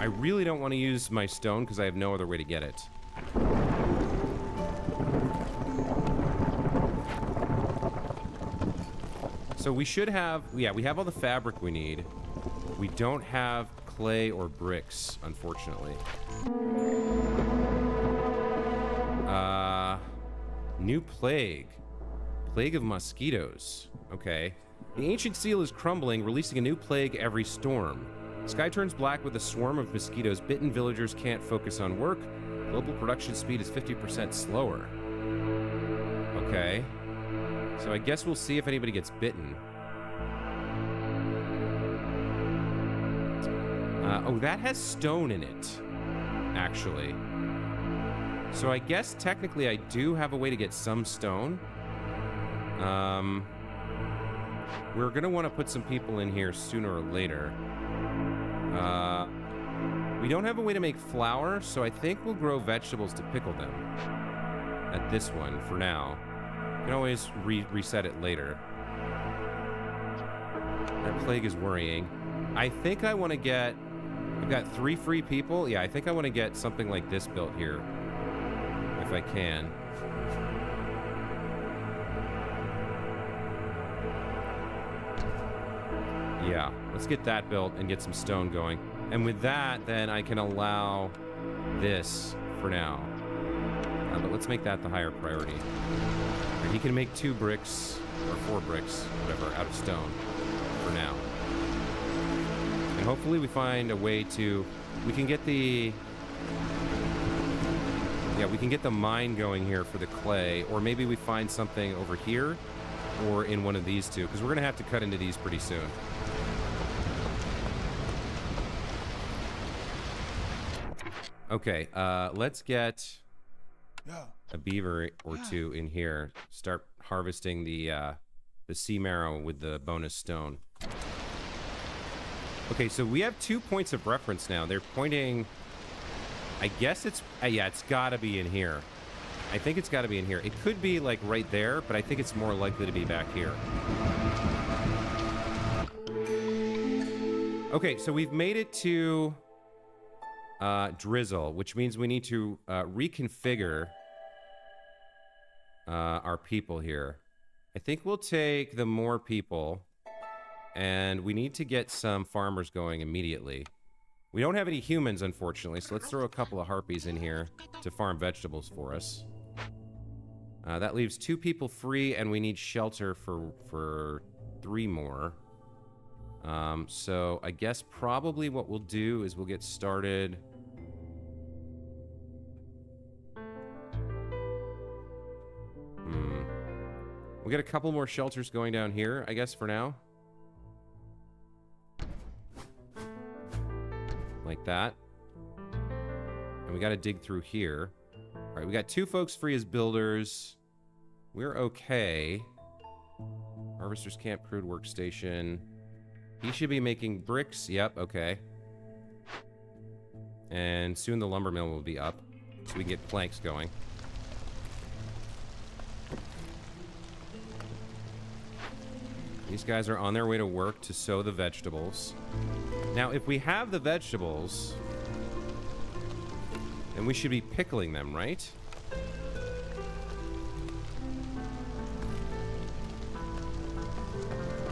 I really don't want to use my stone because I have no other way to get it. So we should have, yeah, we have all the fabric we need. We don't have clay or bricks, unfortunately. New plague. Plague of mosquitoes. Okay. The ancient seal is crumbling, releasing a new plague every storm. The sky turns black with a swarm of mosquitoes. Bitten villagers can't focus on work. Global production speed is 50% slower. Okay. So I guess we'll see if anybody gets bitten. Oh, that has stone in it, actually. So I guess technically I do have a way to get some stone. We're gonna want to put some people in here sooner or later. We don't have a way to make flour, so I think we'll grow vegetables to pickle them at this one for now. You can always reset it later. That plague is worrying. I think I want to get... I've got 3 free people. Yeah, I think I want to get something like this built here. If I can. Yeah, let's get that built and get some stone going. And with that, then I can allow this for now. But let's make that the higher priority. And he can make 2 bricks, or 4 bricks, whatever, out of stone for now. And hopefully we find a way to... We can get the... Yeah, we can get the mine going here for the clay, or maybe we find something over here, or in one of these two, because we're going to have to cut into these pretty soon. Okay, let's get a beaver or two in here. Start harvesting the sea marrow with the bonus stone. Okay, so we have 2 points of reference now. They're pointing... I guess it's... yeah, it's got to be in here. I think it's got to be in here. It could be, like, right there, but I think it's more likely to be back here. Okay, so we've made it to Drizzle, which means we need to reconfigure our people here. I think we'll take the more people, and we need to get some farmers going immediately. We don't have any humans, unfortunately, so let's throw a couple of harpies in here to farm vegetables for us. That leaves 2 people free, and we need shelter for 3 more. So I guess probably what we'll do is we'll get started. We'll get a couple more shelters going down here, I guess, for now. Like that. And we got to dig through here. All right, we got 2 folks free as builders. We're okay. Harvester's Camp, Crude Workstation. He should be making bricks. Yep, okay. And soon the lumber mill will be up, so we can get planks going. These guys are on their way to work to sow the vegetables. Now, if we have the vegetables, then we should be pickling them, right?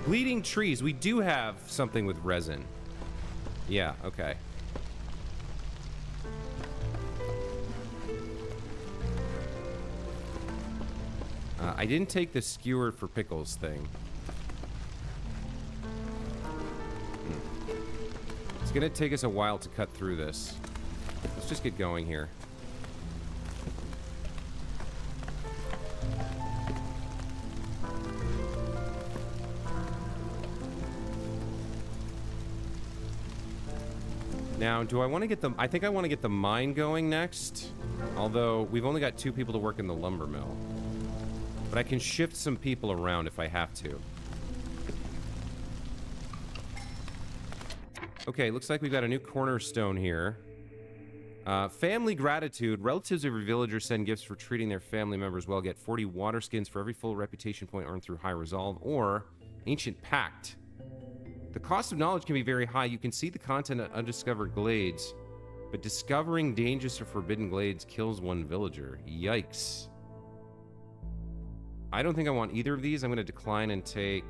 Bleeding trees. We do have something with resin. Yeah, okay. I didn't take the skewer for pickles thing. It's gonna take us a while to cut through this. Let's just get going here. Now, do I want to get the... I think I want to get the mine going next. Although, we've only got 2 people to work in the lumber mill. But I can shift some people around if I have to. Okay, looks like we've got a new cornerstone here. Family gratitude. Relatives of your villagers send gifts for treating their family members well. Get 40 water skins for every full reputation point earned through high resolve. Or Ancient Pact. The cost of knowledge can be very high. You can see the content of undiscovered glades, but discovering dangerous or forbidden glades kills 1 villager. Yikes. I don't think I want either of these. I'm going to decline and take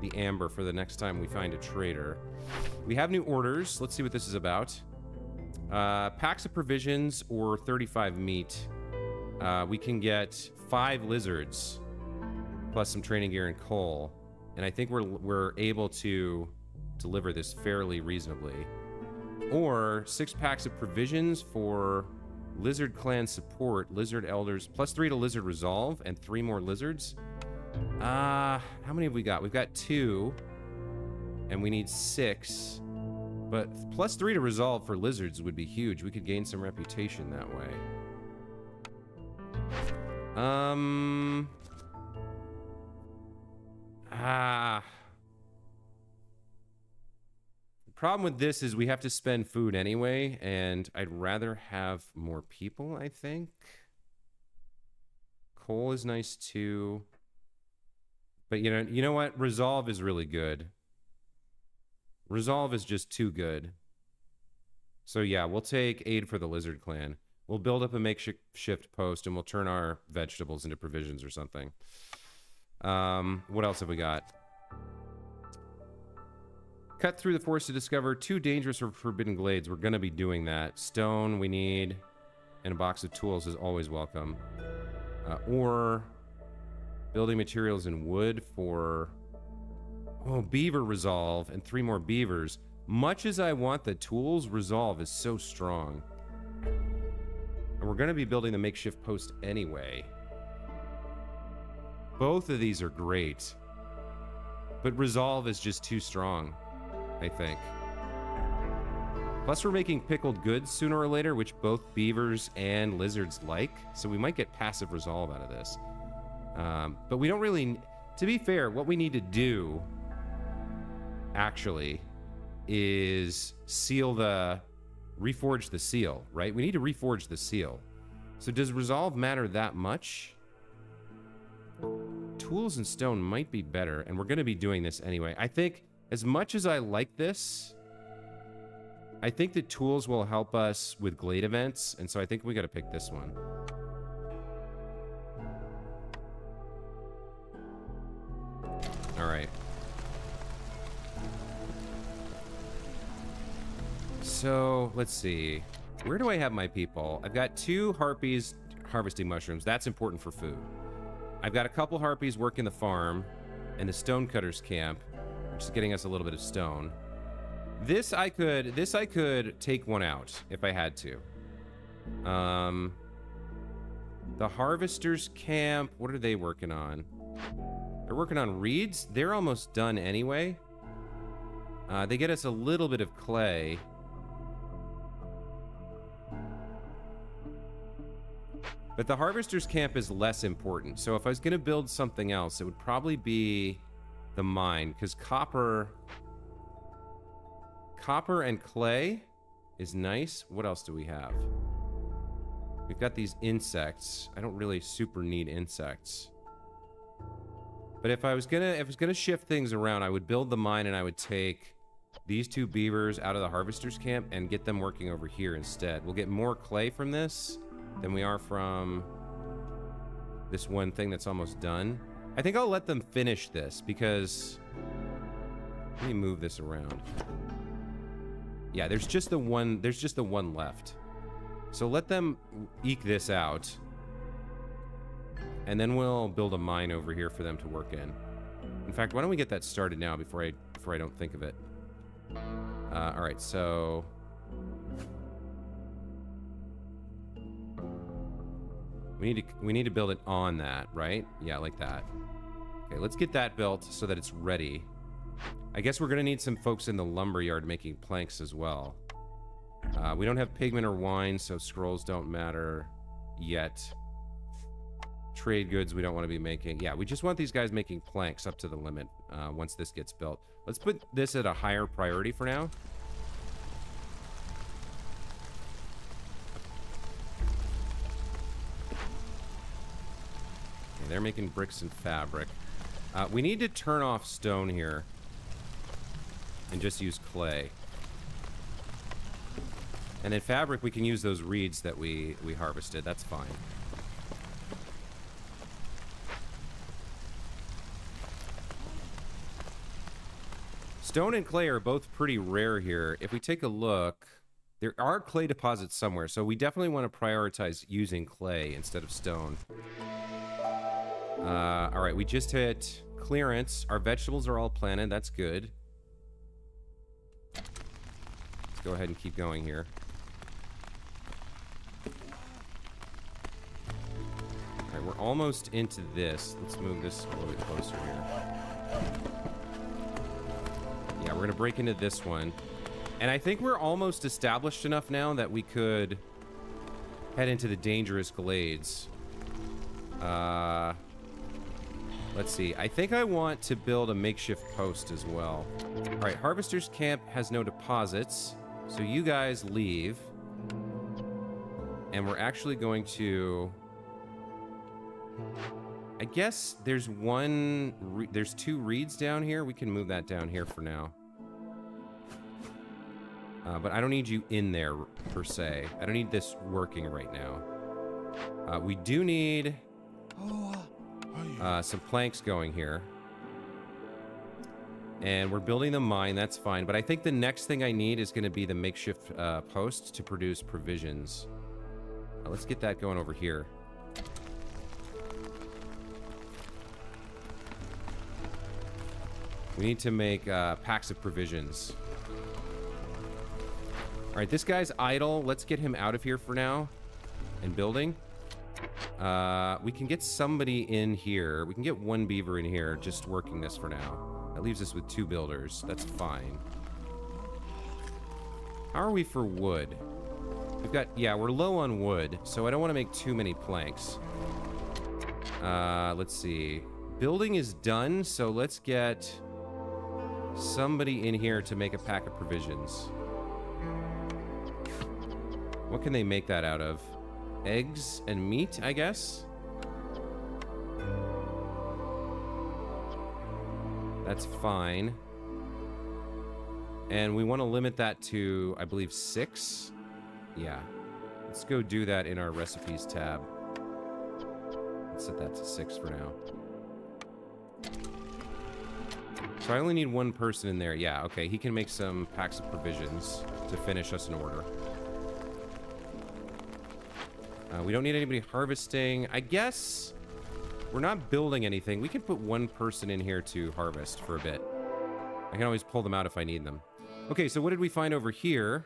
the amber for the next time we find a trader. We have new orders. Let's see what this is about. Packs of provisions or 35 meat. We can get 5 lizards plus some training gear and coal. And I think we're able to deliver this fairly reasonably. Or 6 packs of provisions for Lizard Clan support, Lizard Elders, plus 3 to Lizard Resolve, and 3 more lizards. How many have we got? We've got 2, and we need 6. But plus 3 to Resolve for lizards would be huge. We could gain some reputation that way. The problem with this is we have to spend food anyway, and I'd rather have more people, I think. Coal is nice too. But you know what? Resolve is really good. Resolve is just too good. So yeah, we'll take aid for the Lizard Clan. We'll build up a makeshift post, and we'll turn our vegetables into provisions or something. What else have we got? Cut through the forest to discover 2 dangerous or forbidden glades. We're going to be doing that. Stone we need, and a box of tools is always welcome. Or building materials and wood for... Oh, beaver resolve and 3 more beavers. Much as I want the tools, resolve is so strong. And we're going to be building the makeshift post anyway. Both of these are great. But resolve is just too strong, I think. Plus, we're making pickled goods sooner or later, which both beavers and lizards like. So we might get passive resolve out of this. But we don't really... To be fair, what we need to do, actually, is seal the... Reforge the seal, right? We need to reforge the seal. So does resolve matter that much? Tools and stone might be better, and we're going to be doing this anyway. I think, as much as I like this... I think the tools will help us with glade events, and so I think we got to pick this one. All right. So, let's see. Where do I have my people? I've got 2 harpies harvesting mushrooms. That's important for food. I've got a couple harpies working the farm and the stonecutters camp, which is getting us a little bit of stone. This I could take one out if I had to. The harvesters camp, what are they working on? They're working on reeds. They're almost done anyway. They get us a little bit of clay. But the harvesters camp is less important. So if I was going to build something else, it would probably be the mine, because copper and clay is nice. What else do we have? We've got these insects. I don't really super need insects. But if I was gonna shift things around, I would build the mine and I would take these 2 beavers out of the harvesters camp and get them working over here instead. We'll get more clay from this than we are from this one thing that's almost done. I think I'll let them finish this because... Let me move this around. Yeah, there's just the one left. So let them eke this out. And then we'll build a mine over here for them to work in. In fact, why don't we get that started now before I don't think of it. All right, so we need to build it on that, right? Yeah, like that. Okay, let's get that built so that it's ready. I guess we're gonna need some folks in the lumberyard making planks as well. We don't have pigment or wine, so scrolls don't matter yet. Trade goods we don't want to be making. Yeah, we just want these guys making planks up to the limit once this gets built. Let's put this at a higher priority for now. Okay, they're making bricks and fabric. We need to turn off stone here and just use clay. And then fabric, we can use those reeds that we harvested. That's fine. Stone and clay are both pretty rare here. If we take a look, there are clay deposits somewhere, so we definitely want to prioritize using clay instead of stone. All right, we just hit clearance. Our vegetables are all planted. That's good. Let's go ahead and keep going here. All right, we're almost into this. Let's move this a little bit closer here. Yeah, we're going to break into this one. And I think we're almost established enough now that we could head into the dangerous glades. Let's see. I think I want to build a makeshift post as well. All right, Harvester's Camp has no deposits, so you guys leave. And we're actually going to... I guess there's there's 2 reeds down here. We can move that down here for now. But I don't need you in there, per se. I don't need this working right now. We do need some planks going here. And we're building the mine, that's fine. But I think the next thing I need is going to be the makeshift post to produce provisions. Let's get that going over here. We need to make packs of provisions. All right, this guy's idle. Let's get him out of here for now and building. We can get somebody in here. We can get 1 beaver in here just working this for now. That leaves us with 2 builders. That's fine. How are we for wood? We've got, yeah, we're low on wood, so I don't want to make too many planks. Let's see. Building is done, so let's get somebody in here to make a pack of provisions. What can they make that out of? Eggs and meat, I guess? That's fine. And we want to limit that to, I believe, 6. Yeah. Let's go do that in our recipes tab. Let's set that to 6 for now. So I only need one person in there. Yeah, okay. He can make some packs of provisions to finish us an order. We don't need anybody harvesting. I guess we're not building anything. We can put one person in here to harvest for a bit. I can always pull them out if I need them. Okay, so what did we find over here?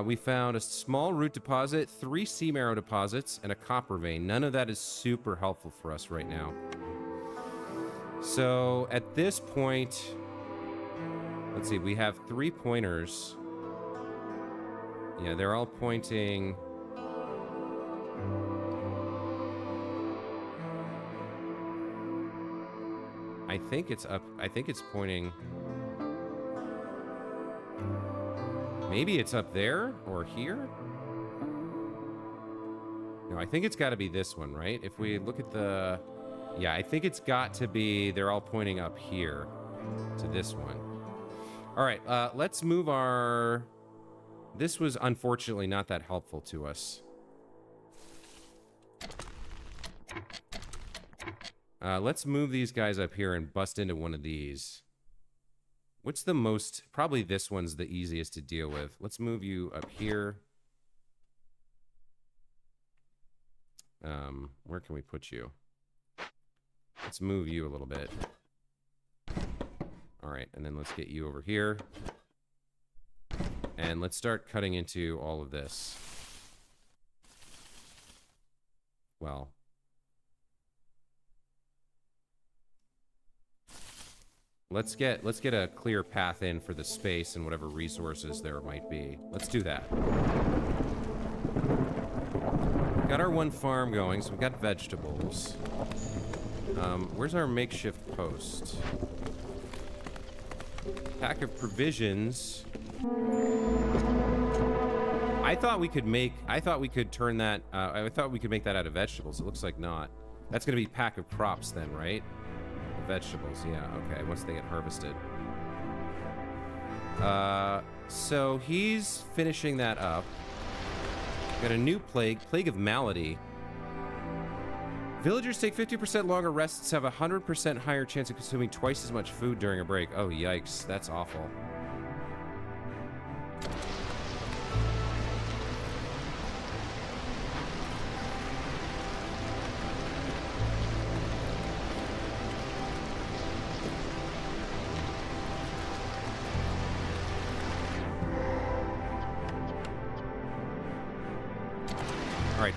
We found a small root deposit, 3 sea marrow deposits, and a copper vein. None of that is super helpful for us right now. So at this point, let's see, we have 3 pointers. Yeah, they're all pointing. I think it's up. I think it's pointing. Maybe it's up there or here? No, I think it's got to be this one, right? If we look at the... Yeah, I think it's got to be... They're all pointing up here to this one. All right, let's move our... This was unfortunately not that helpful to us. Let's move these guys up here and bust into one of these. What's the most... Probably this one's the easiest to deal with. Let's move you up here. Where can we put you? Let's move you a little bit. All right, and then let's get you over here. And let's start cutting into all of this. Well... Let's get a clear path in for the space and whatever resources there might be. Let's do that. Got our one farm going, so we've got vegetables. Where's our makeshift post? Pack of provisions. I thought we could turn that. I thought we could make that out of vegetables. It looks like not. That's gonna be pack of crops then, right? Vegetables, yeah, okay, once they get harvested. So he's finishing that up. Got a new plague of malady. Villagers take 50% longer rests, have a 100% higher chance of consuming twice as much food during a break. Oh, yikes, that's awful.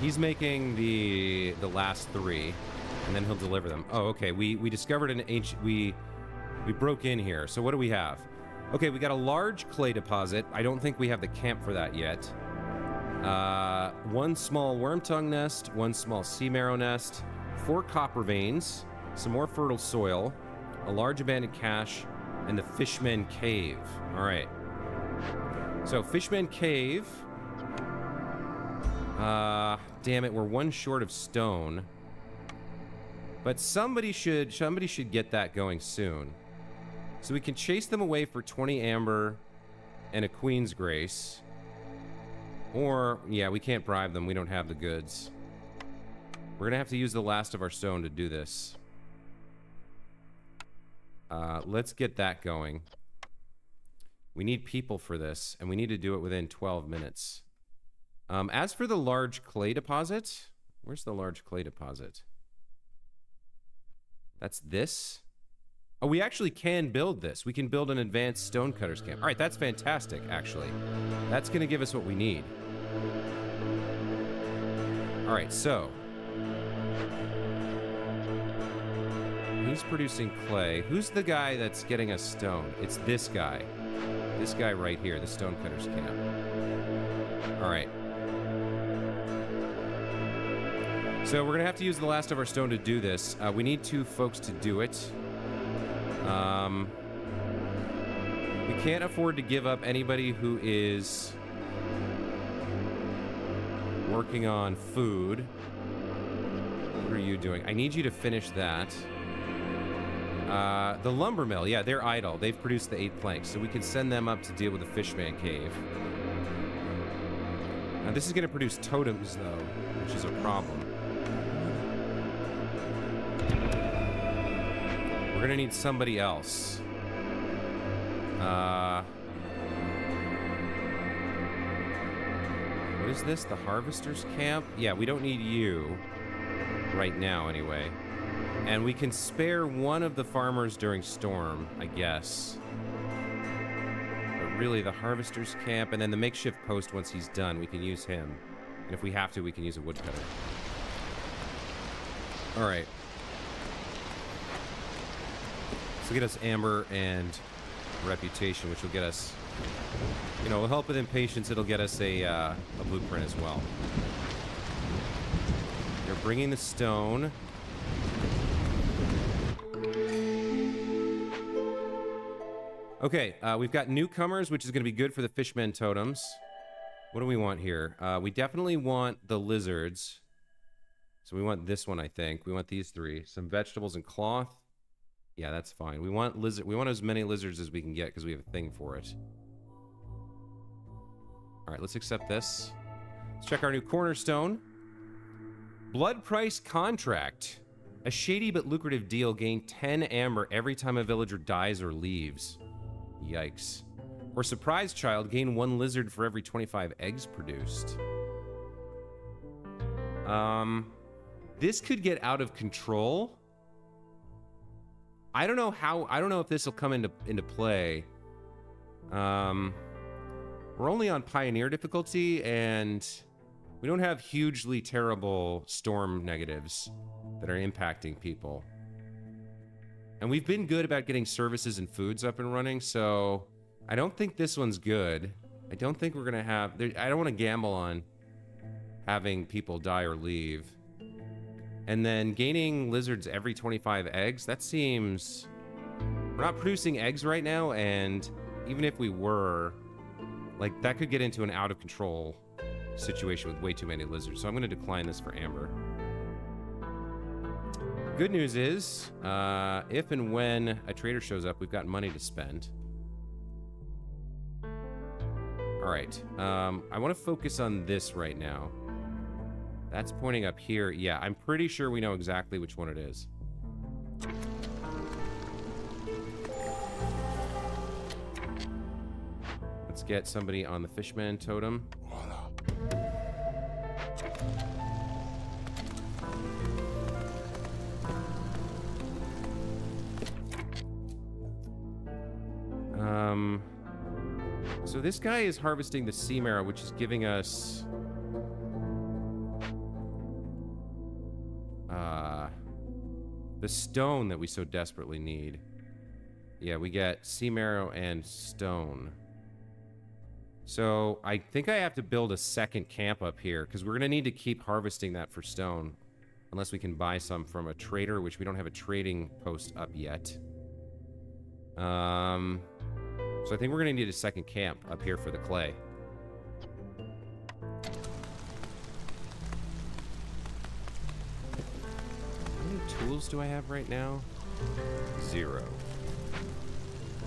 He's making the last 3, and then he'll deliver them. Oh, okay. We discovered an ancient... We broke in here. So what do we have? Okay, we got a large clay deposit. I don't think we have the camp for that yet. 1 small worm tongue nest, 1 small sea marrow nest, 4 copper veins, some more fertile soil, a large abandoned cache, and the Fishman Cave. All right. So Fishman Cave... damn it, we're 1 short of stone. But somebody should get that going soon. So we can chase them away for 20 amber and a Queen's Grace. Or, yeah, we can't bribe them. We don't have the goods. We're gonna have to use the last of our stone to do this. Let's get that going. We need people for this, and we need to do it within 12 minutes. As for the large clay deposit, where's the large clay deposit? That's this? Oh, we actually can build this. We can build an advanced stonecutter's camp. All right, that's fantastic, actually. That's going to give us what we need. All right, so. He's producing clay. Who's the guy that's getting us stone? It's this guy. This guy right here, the Stonecutter's camp. All right. So we're going to have to use the last of our stone to do this. We need 2 folks to do it. We can't afford to give up anybody who is working on food. What are you doing? I need you to finish that. The lumber mill, yeah, they're idle. They've produced the 8 planks, so we can send them up to deal with the fishman cave. Now, this is going to produce totems, though, which is a problem. We're going to need somebody else. What is this? The harvester's camp? Yeah, we don't need you right now, anyway. And we can spare one of the farmers during storm, I guess. But really, the harvester's camp, and then the makeshift post, once he's done, we can use him. And if we have to, we can use a woodcutter. All right. So get us amber and reputation, which will get us, you know, will help with impatience. It'll get us a blueprint as well. They're bringing the stone. Okay, we've got newcomers, which is going to be good for the fishmen totems. What do we want here? We definitely want the lizards. So we want this one, I think. We want these 3. Some vegetables and cloth. Yeah, that's fine. We want We want as many lizards as we can get because we have a thing for it. All right, let's accept this. Let's check our new cornerstone. Blood price contract. A shady but lucrative deal. Gain 10 amber every time a villager dies or leaves. Yikes. Or surprise child. Gain 1 lizard for every 25 eggs produced. This could get out of control. I don't know if this will come into play. We're only on Pioneer difficulty, and we don't have hugely terrible storm negatives that are impacting people. And we've been good about getting services and foods up and running, so I don't think this one's good. I don't think we're gonna have... I don't want to gamble on having people die or leave. And then gaining lizards every 25 eggs, that seems... We're not producing eggs right now, and even if we were, like, that could get into an out-of-control situation with way too many lizards. So I'm going to decline this for amber. Good news is, if and when a trader shows up, we've got money to spend. All right. I want to focus on this right now. That's pointing up here. Yeah, I'm pretty sure we know exactly which one it is. Let's get somebody on the fishman totem. So this guy is harvesting the sea marrow, which is giving us... the stone that we so desperately need. Yeah, we get sea marrow and stone. So I think I have to build a second camp up here, because we're going to need to keep harvesting that for stone. Unless we can buy some from a trader, which we don't have a trading post up yet. So I think we're going to need a second camp up here for the clay. Tools do I have right now? 0.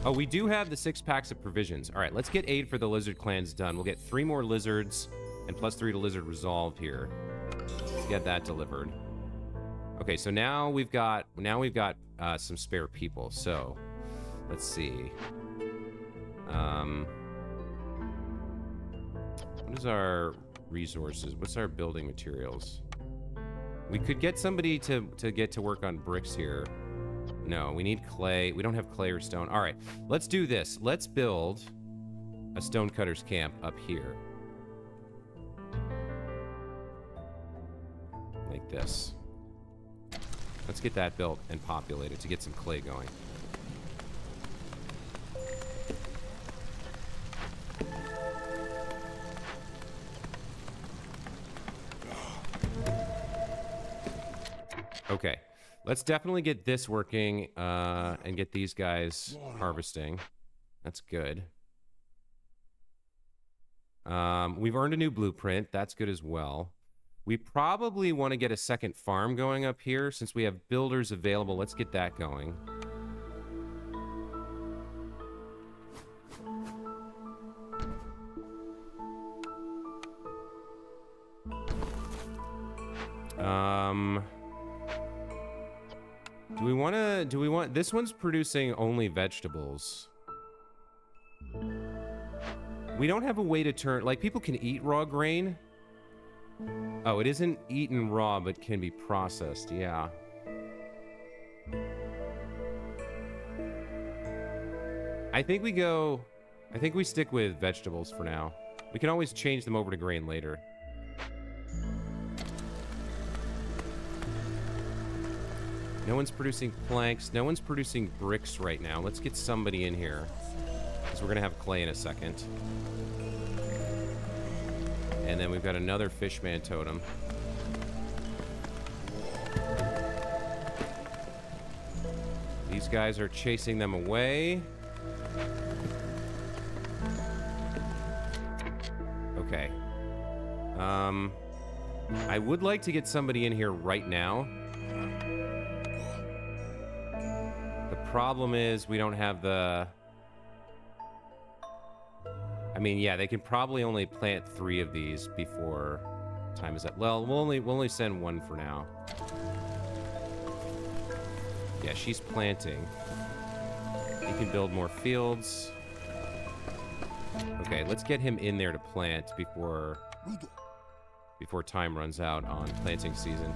Oh, we do have the 6 packs of provisions. All right, let's get aid for the lizard clans done. We'll get 3 more lizards and +3 to lizard resolve here. Let's get that delivered. Okay, so now we've got some spare people. So let's see. What is our resources? What's our building materials? We could get somebody to get to work on bricks here. No, we need clay. We don't have clay or stone. All right, let's do this. Let's build a stonecutter's camp up here. Like this. Let's get that built and populated to get some clay going. Okay. Let's definitely get this working and get these guys harvesting. That's good. We've earned a new blueprint. That's good as well. We probably want to get a second farm going up here. Since we have builders available, let's get that going. Do we want, this one's producing only vegetables. We don't have a way to turn, like, people can eat raw grain. Oh, it isn't eaten raw, but can be processed, yeah. I think we stick with vegetables for now. We can always change them over to grain later. No one's producing planks. No one's producing bricks right now. Let's get somebody in here, because we're going to have clay in a second. And then we've got another fishman totem. These guys are chasing them away. Okay. I would like to get somebody in here right now. The problem is we don't have the... I mean, yeah, they can probably only plant 3 of these before time is up. Well, we'll only send 1 for now. Yeah, she's planting. He can build more fields. Okay, let's get him in there to plant before time runs out on planting season.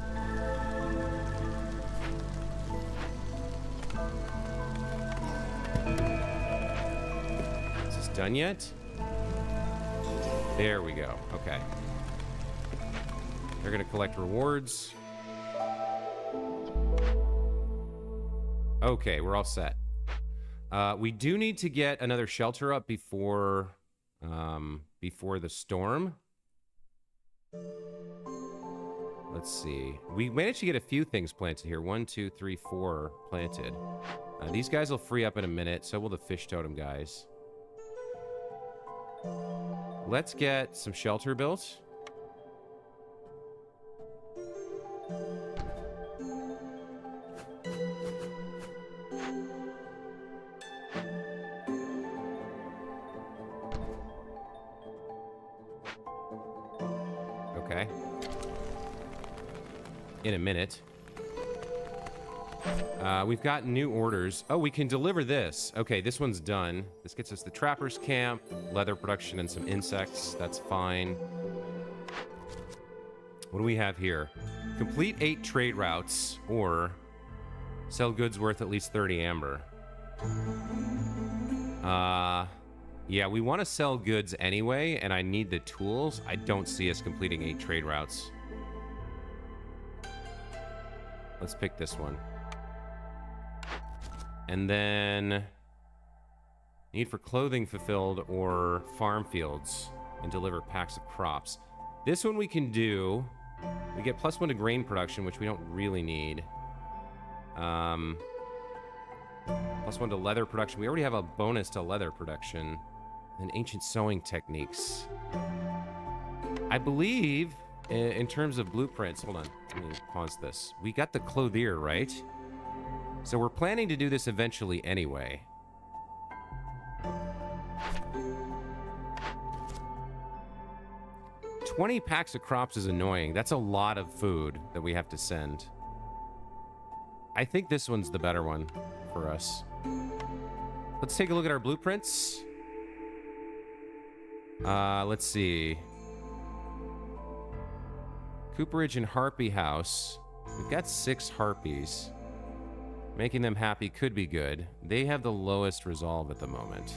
Is this done yet? There we go. Okay. They're going to collect rewards. Okay, we're all set. We do need to get another shelter up before the storm. Let's see. We managed to get a few things planted here. 1, 2, 3, 4 planted. These guys will free up in a minute. So will the fish totem guys. Let's get some shelter built. Okay. In a minute. We've got new orders. Oh, we can deliver this. Okay, this one's done. This gets us the trapper's camp, leather production, and some insects. That's fine. What do we have here? Complete 8 trade routes, or sell goods worth at least 30 amber. Yeah, we want to sell goods anyway, and I need the tools. I don't see us completing 8 trade routes. Let's pick this one. And then need for clothing fulfilled or farm fields and deliver packs of crops. This one we can do. We get +1 to grain production, which we don't really need. +1 to leather production. We already have a bonus to leather production. And ancient sewing techniques. I believe, in terms of blueprints, hold on, let me pause this. We got the clothier, right? So we're planning to do this eventually anyway. $20 packs of crops is annoying. That's a lot of food that we have to send. I think this one's the better one for us. Let's take a look at our blueprints. Let's see. Cooperage and Harpy House. We've got 6 harpies. Making them happy could be good. They have the lowest resolve at the moment.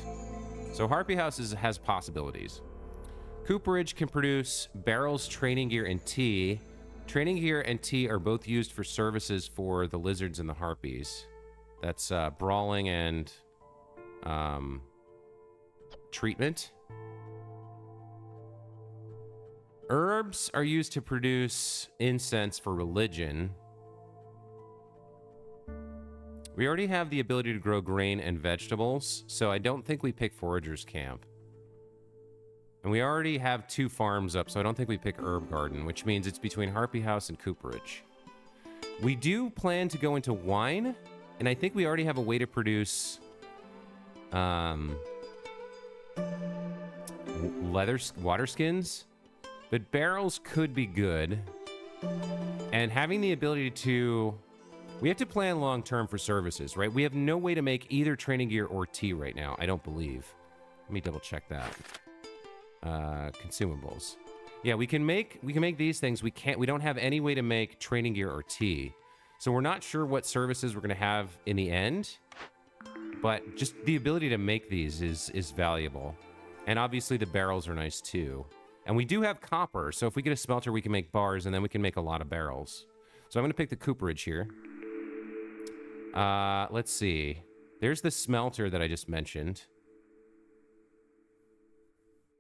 So Harpy House has possibilities. Cooperage can produce barrels, training gear, and tea. Training gear and tea are both used for services for the lizards and the harpies. That's brawling and treatment. Herbs are used to produce incense for religion. We already have the ability to grow grain and vegetables, so I don't think we pick Forager's Camp. And we already have 2 farms up, so I don't think we pick Herb Garden, which means it's between Harpy House and Cooperage. We do plan to go into wine, and I think we already have a way to produce water skins, but barrels could be good. And having the ability to... We have to plan long-term for services, right? We have no way to make either training gear or tea right now, I don't believe. Let me double-check that. Consumables. Yeah, we can make these things. We don't have any way to make training gear or tea. So we're not sure what services we're going to have in the end. But just the ability to make these is valuable. And obviously the barrels are nice too. And we do have copper, so if we get a smelter, we can make bars, and then we can make a lot of barrels. So I'm going to pick the cooperage here. Let's see. There's the smelter that I just mentioned.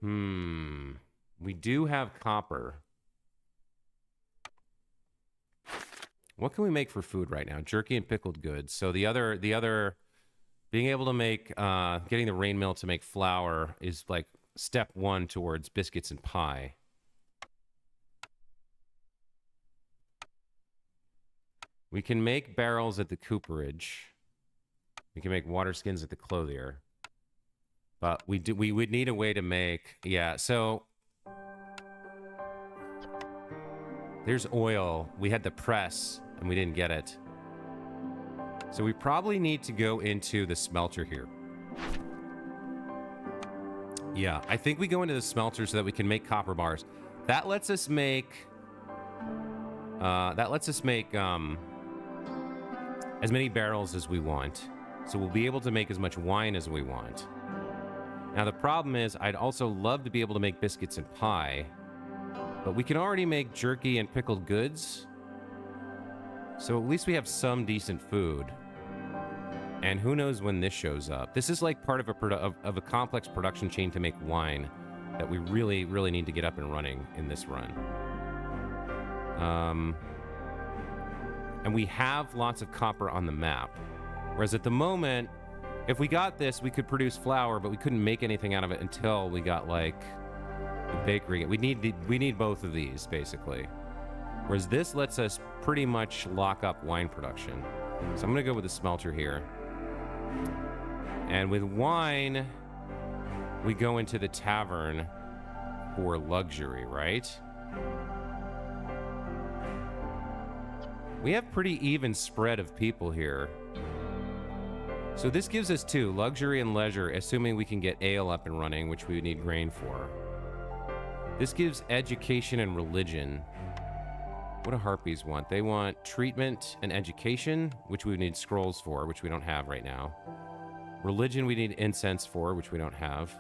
We do have copper. What can we make for food right now? Jerky and pickled goods. So the other being able to make, getting the rain mill to make flour is like step 1 towards biscuits and pie. We can make barrels at the cooperage. We can make water skins at the clothier. But we would need a way to make, yeah, so there's oil. We had the press and we didn't get it. So we probably need to go into the smelter here. Yeah, I think we go into the smelter so that we can make copper bars. That lets us make as many barrels as we want. So we'll be able to make as much wine as we want. Now the problem is I'd also love to be able to make biscuits and pie, but we can already make jerky and pickled goods. So at least we have some decent food. And who knows when this shows up. This is like part of a complex production chain to make wine that we really, really need to get up and running in this run. And we have lots of copper on the map. Whereas at the moment, if we got this, we could produce flour, but we couldn't make anything out of it until we got like the bakery. We need both of these basically. Whereas this lets us pretty much lock up wine production. So I'm gonna go with the smelter here. And with wine, we go into the tavern for luxury, right? We have pretty even spread of people here. So this gives us 2, luxury and leisure, assuming we can get ale up and running, which we would need grain for. This gives education and religion. What do harpies want? They want treatment and education, which we would need scrolls for, which we don't have right now. Religion we need incense for, which we don't have.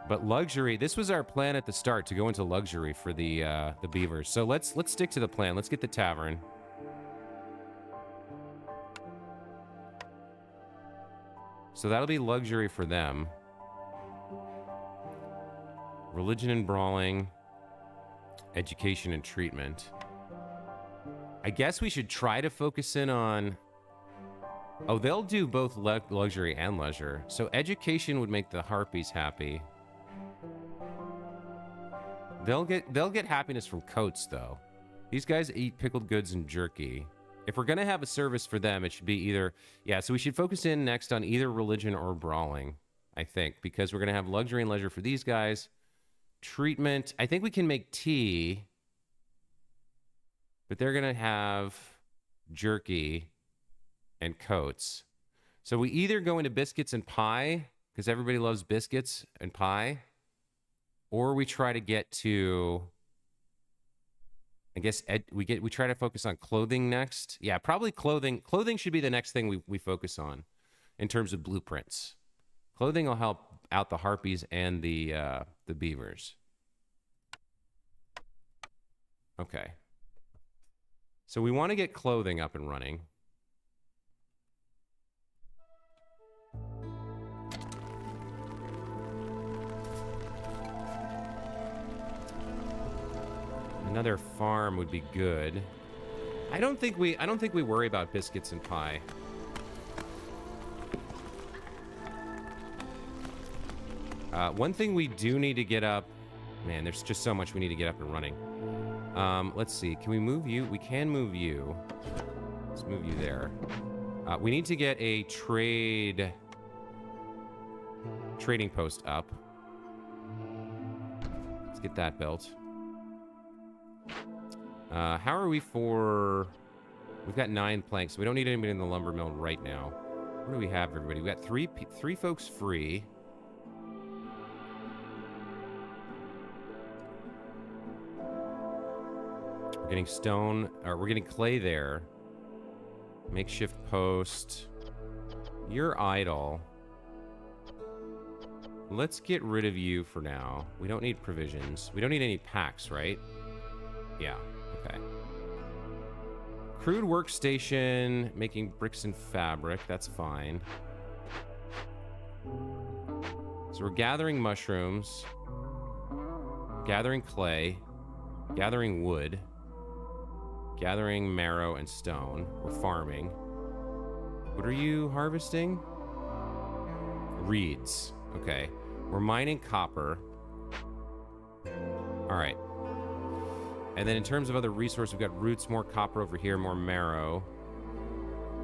But luxury, this was our plan at the start, to go into luxury for the beavers. So let's stick to the plan. Let's get the tavern. So that'll be luxury for them. Religion and brawling. Education and treatment. I guess we should try to focus in on... Oh, they'll do both luxury and leisure. So education would make the harpies happy. They'll get happiness from coats, though. These guys eat pickled goods and jerky. If we're going to have a service for them, it should be either... Yeah, so we should focus in next on either religion or brawling, I think, because we're going to have luxury and leisure for these guys. Treatment. I think we can make tea, but they're going to have jerky and coats. So we either go into biscuits and pie, because everybody loves biscuits and pie, or we try to get to... I guess we try to focus on clothing next. Yeah, probably clothing. Clothing should be the next thing we focus on in terms of blueprints. Clothing will help out the harpies and the beavers. Okay. So we want to get clothing up and running. Another farm would be good. I don't think we worry about biscuits and pie. One thing we do need to get up... Man, there's just so much we need to get up and running. Let's see. Can we move you? We can move you. Let's move you there. We need to get a trading post up. Let's get that built. How are we for... We've got 9 planks. So we don't need anybody in the lumber mill right now. What do we have, everybody? We got three folks free. We're getting stone, or we're getting clay there. Makeshift post. You're idle. Let's get rid of you for now. We don't need provisions. We don't need any packs, right? Yeah, okay. Crude workstation, making bricks and fabric. That's fine. So we're gathering mushrooms, gathering clay, gathering wood, gathering marrow and stone. We're farming. What are you harvesting? Reeds. Okay. We're mining copper. All right. And then in terms of other resources, we've got roots, more copper over here, more marrow,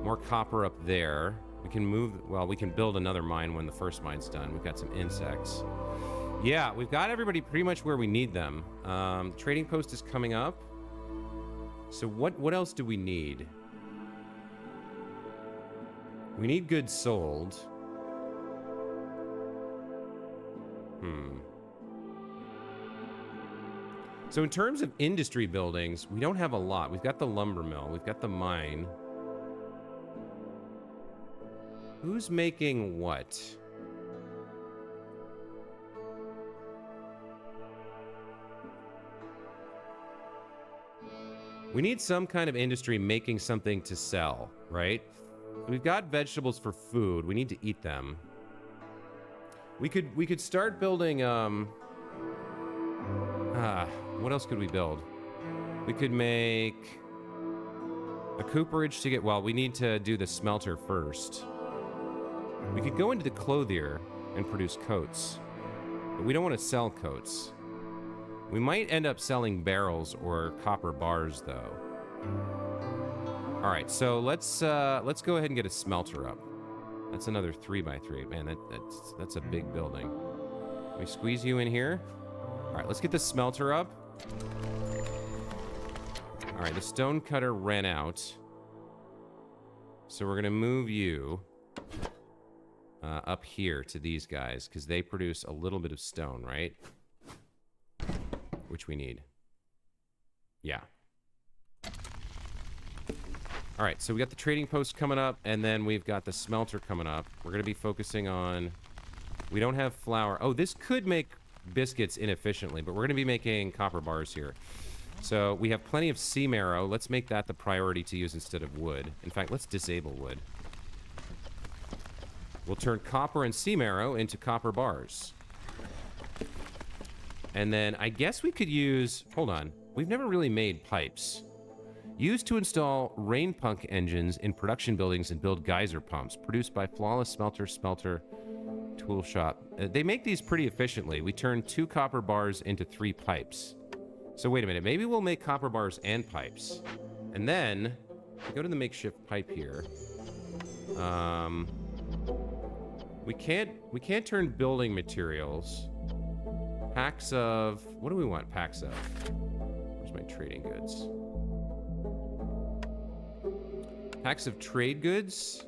more copper up there. We can move, well, we can build another mine when the first mine's done. We've got some insects. Yeah, we've got everybody pretty much where we need them. Trading post is coming up. So what else do we need? We need goods sold. So in terms of industry buildings, we don't have a lot. We've got the lumber mill. We've got the mine. Who's making what? We need some kind of industry making something to sell, right? We've got vegetables for food. We need to eat them. We could start building what else could we build? We could make a cooperage to get, well, we need to do the smelter first. We could go into the clothier and produce coats, but we don't want to sell coats. We might end up selling barrels or copper bars, though. All right, so let's go ahead and get a smelter up. That's another 3x3. Man, that's a big building. Let me squeeze you in here. All right, let's get the smelter up. All right, the stone cutter ran out. So we're going to move you up here to these guys, because they produce a little bit of stone, right? Which we need. Yeah. All right, so we got the trading post coming up, and then we've got the smelter coming up. We're going to be focusing on... We don't have flour. Oh, this could make biscuits inefficiently, but we're going to be making copper bars here. So we have plenty of sea marrow. Let's make that the priority to use instead of wood. In fact, let's disable wood. We'll turn copper and sea marrow into copper bars. And then I guess we could use... Hold on. We've never really made pipes. Used to install rain pump engines in production buildings and build geyser pumps. Produced by Flawless Smelter Tool Shop. They make these pretty efficiently. We turn 2 copper bars into 3 pipes. So wait a minute. Maybe we'll make copper bars and pipes. And then... Go to the makeshift pipe here. We can't turn building materials. Packs of... What do we want packs of? Where's my trading goods? Packs of trade goods.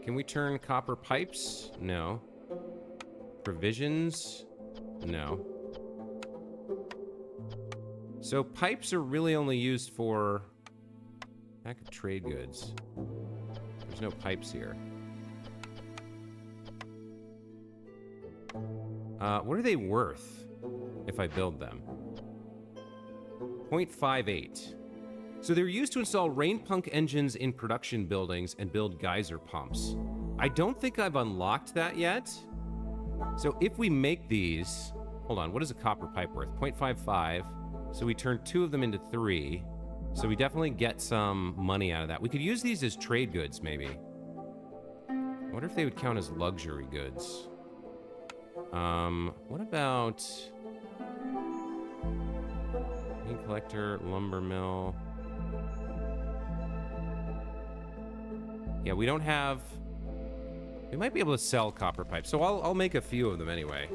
Can we turn copper pipes? No. Provisions? No. So pipes are really only used for... Pack of trade goods. There's no pipes here. What are they worth if I build them? 0.58. So they're used to install rain pump engines in production buildings and build geyser pumps. I don't think I've unlocked that yet. So if we make these... Hold on, what is a copper pipe worth? 0.55. So we turn 2 of them into 3. So we definitely get some money out of that. We could use these as trade goods, maybe. I wonder if they would count as luxury goods. What about... Ink collector, lumber mill... Yeah, we don't have... We might be able to sell copper pipes, so I'll make a few of them anyway.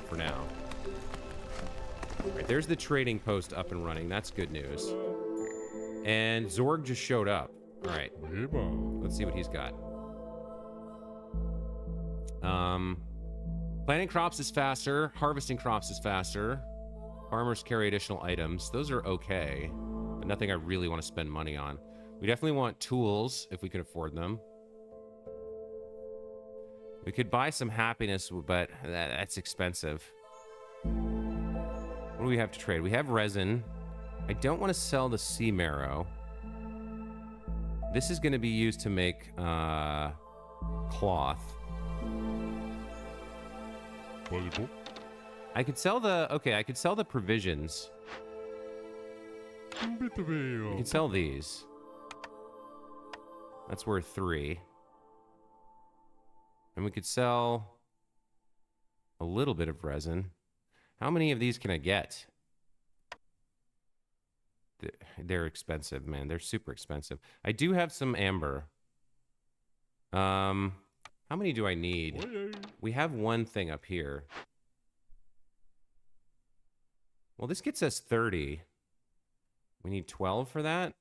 For now. All right, there's the trading post up and running. That's good news. And Zorg just showed up. All right. Let's see what he's got. Planting crops is faster. Harvesting crops is faster. Farmers carry additional items. Those are okay, but nothing I really want to spend money on. We definitely want tools if we can afford them. We could buy some happiness, but that's expensive. What do we have to trade? We have resin. I don't want to sell the sea marrow. This is going to be used to make cloth. Valuable. I could sell the... Okay, I could sell the provisions. We can sell these. That's worth 3. And we could sell a little bit of resin. How many of these can I get? They're expensive, man. They're super expensive. I do have some amber. How many do I need? We have one thing up here. Well, this gets us 30. We need 12 for that.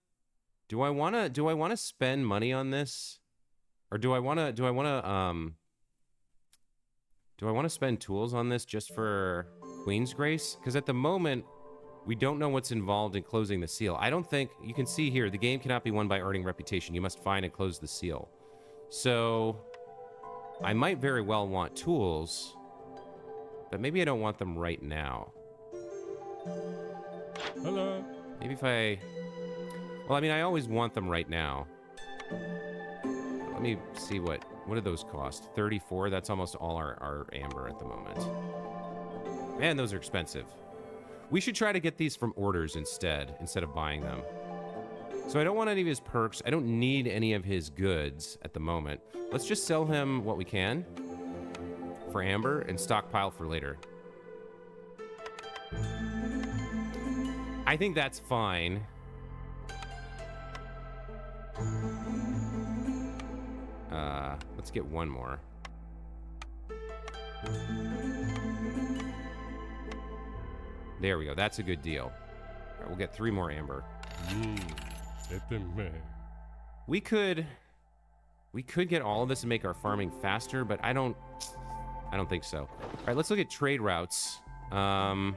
Do I want to spend money on this? Or do I want to spend tools on this just for Queen's Grace? Because at the moment, we don't know what's involved in closing the seal. I don't think... You can see here, the game cannot be won by earning reputation. You must find and close the seal. So, I might very well want tools, but maybe I don't want them right now. Hello. Maybe if I... Well, I mean, I always want them right now. Let me see what do those cost? 34? That's almost all our amber at the moment. Man, those are expensive. We should try to get these from orders instead of buying them. So I don't want any of his perks. I don't need any of his goods at the moment. Let's just sell him what we can for amber and stockpile for later. I think that's fine. Let's get one more. There we go. That's a good deal. All right, we'll get 3 more amber. We could get all of this and make our farming faster, but I don't think so. All right, let's look at trade routes. What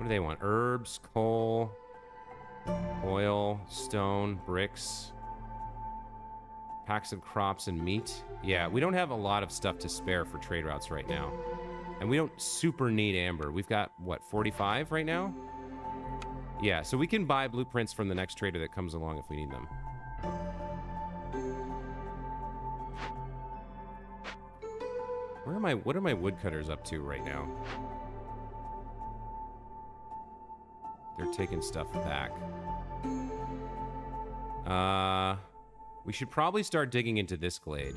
do they want? Herbs, coal, oil, stone, bricks, packs of crops, and meat. Yeah, we don't have a lot of stuff to spare for trade routes right now. And we don't super need amber. We've got, what, 45 right now? Yeah, so we can buy blueprints from the next trader that comes along if we need them. What are my woodcutters up to right now? They're taking stuff back. We should probably start digging into this glade.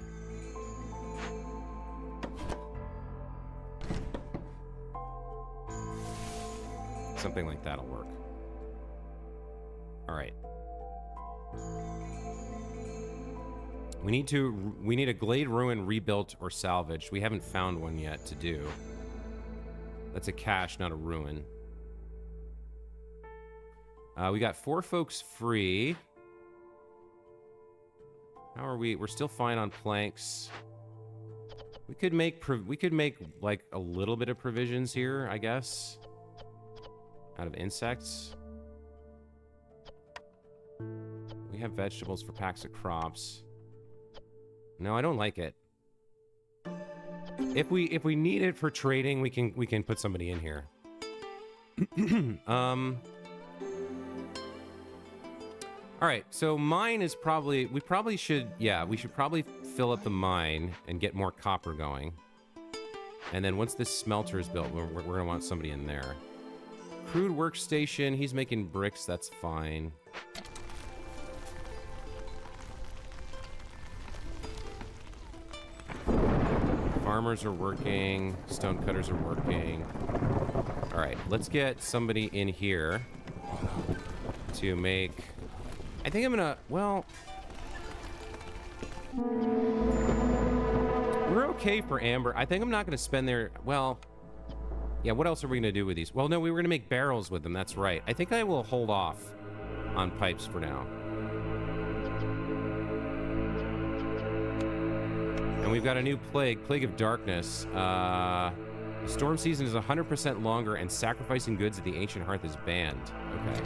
Something like that'll work. All right. We need a glade ruin rebuilt or salvaged. We haven't found one yet to do. That's a cache, not a ruin. We got 4 folks free. How are we? We're still fine on planks. We could make like a little bit of provisions here, I guess. Out of insects. We have vegetables for packs of crops. No, I don't like it. If we need it for trading, we can put somebody in here. All right, so mine is probably... We should probably fill up the mine and get more copper going. And then once this smelter is built, we're going to want somebody in there. crude workstation. He's making bricks. That's fine. Farmers are working. Stonecutters are working. All right, let's get somebody in here to make... I think I'm gonna... Well... We're okay for amber. I think I'm not gonna spend their... Well... Yeah, what else are we gonna do with these? Well, no, we were gonna make barrels with them. That's right. I think I will hold off on pipes for now. And we've got a new plague, Plague of Darkness. The storm season is 100% longer, and sacrificing goods at the ancient hearth is banned. Okay.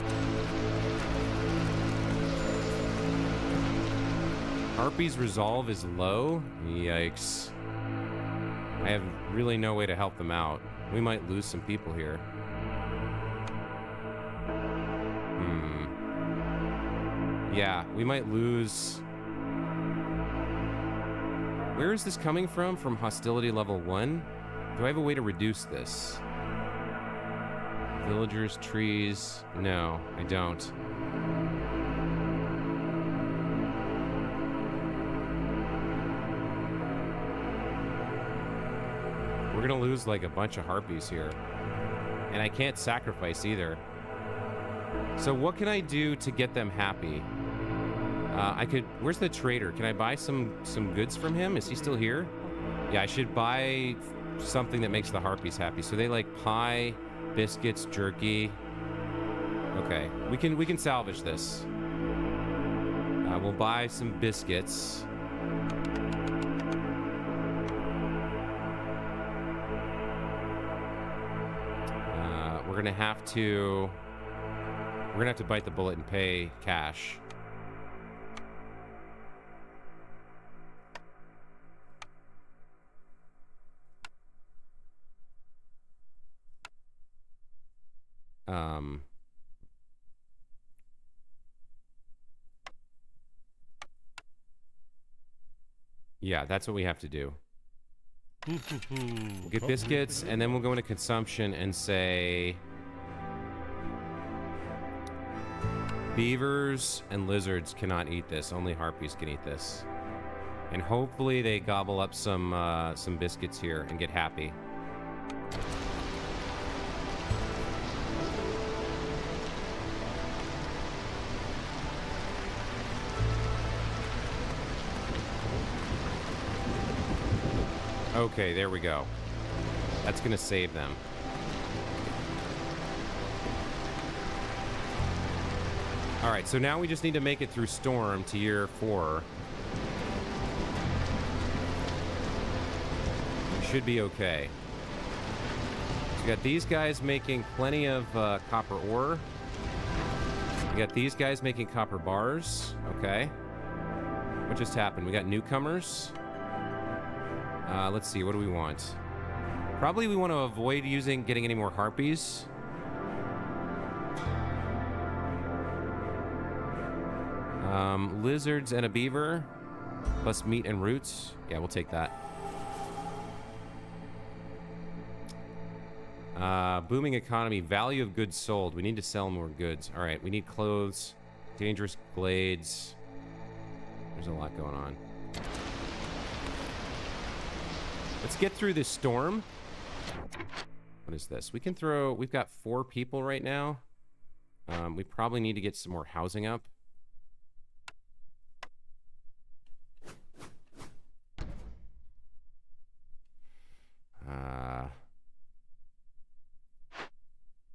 Harpy's resolve is low. Yikes. I have really no way to help them out. We might lose some people here. Yeah, we might lose... Where is this coming from? From hostility level 1? Do I have a way to reduce this? Villagers, trees... No, I don't. We're gonna lose like a bunch of harpies here. And I can't sacrifice either. So what can I do to get them happy? I could... Where's the trader? Can I buy some goods from him? Is he still here? Yeah, I should buy something that makes the harpies happy. So they like pie, biscuits, jerky. Okay, we can salvage this. We'll buy some biscuits. We're gonna have to bite the bullet and pay cash. Yeah, that's what we have to do. We'll get biscuits, and then we'll go into consumption and say... Beavers and lizards cannot eat this. Only harpies can eat this. And hopefully they gobble up some biscuits here and get happy. Okay, there we go. That's gonna save them. Alright, so now we just need to make it through Storm to year 4. We should be okay. So we got these guys making plenty of copper ore. We got these guys making copper bars. Okay. What just happened? We got newcomers. Let's see, what do we want? Probably we want to avoid getting any more harpies. Lizards and a beaver, plus meat and roots. Yeah, we'll take that. Booming economy, value of goods sold. We need to sell more goods. All right, we need clothes, dangerous glades. There's a lot going on. Let's get through this storm. What is this? We can throw... We've got 4 people right now. We probably need to get some more housing up.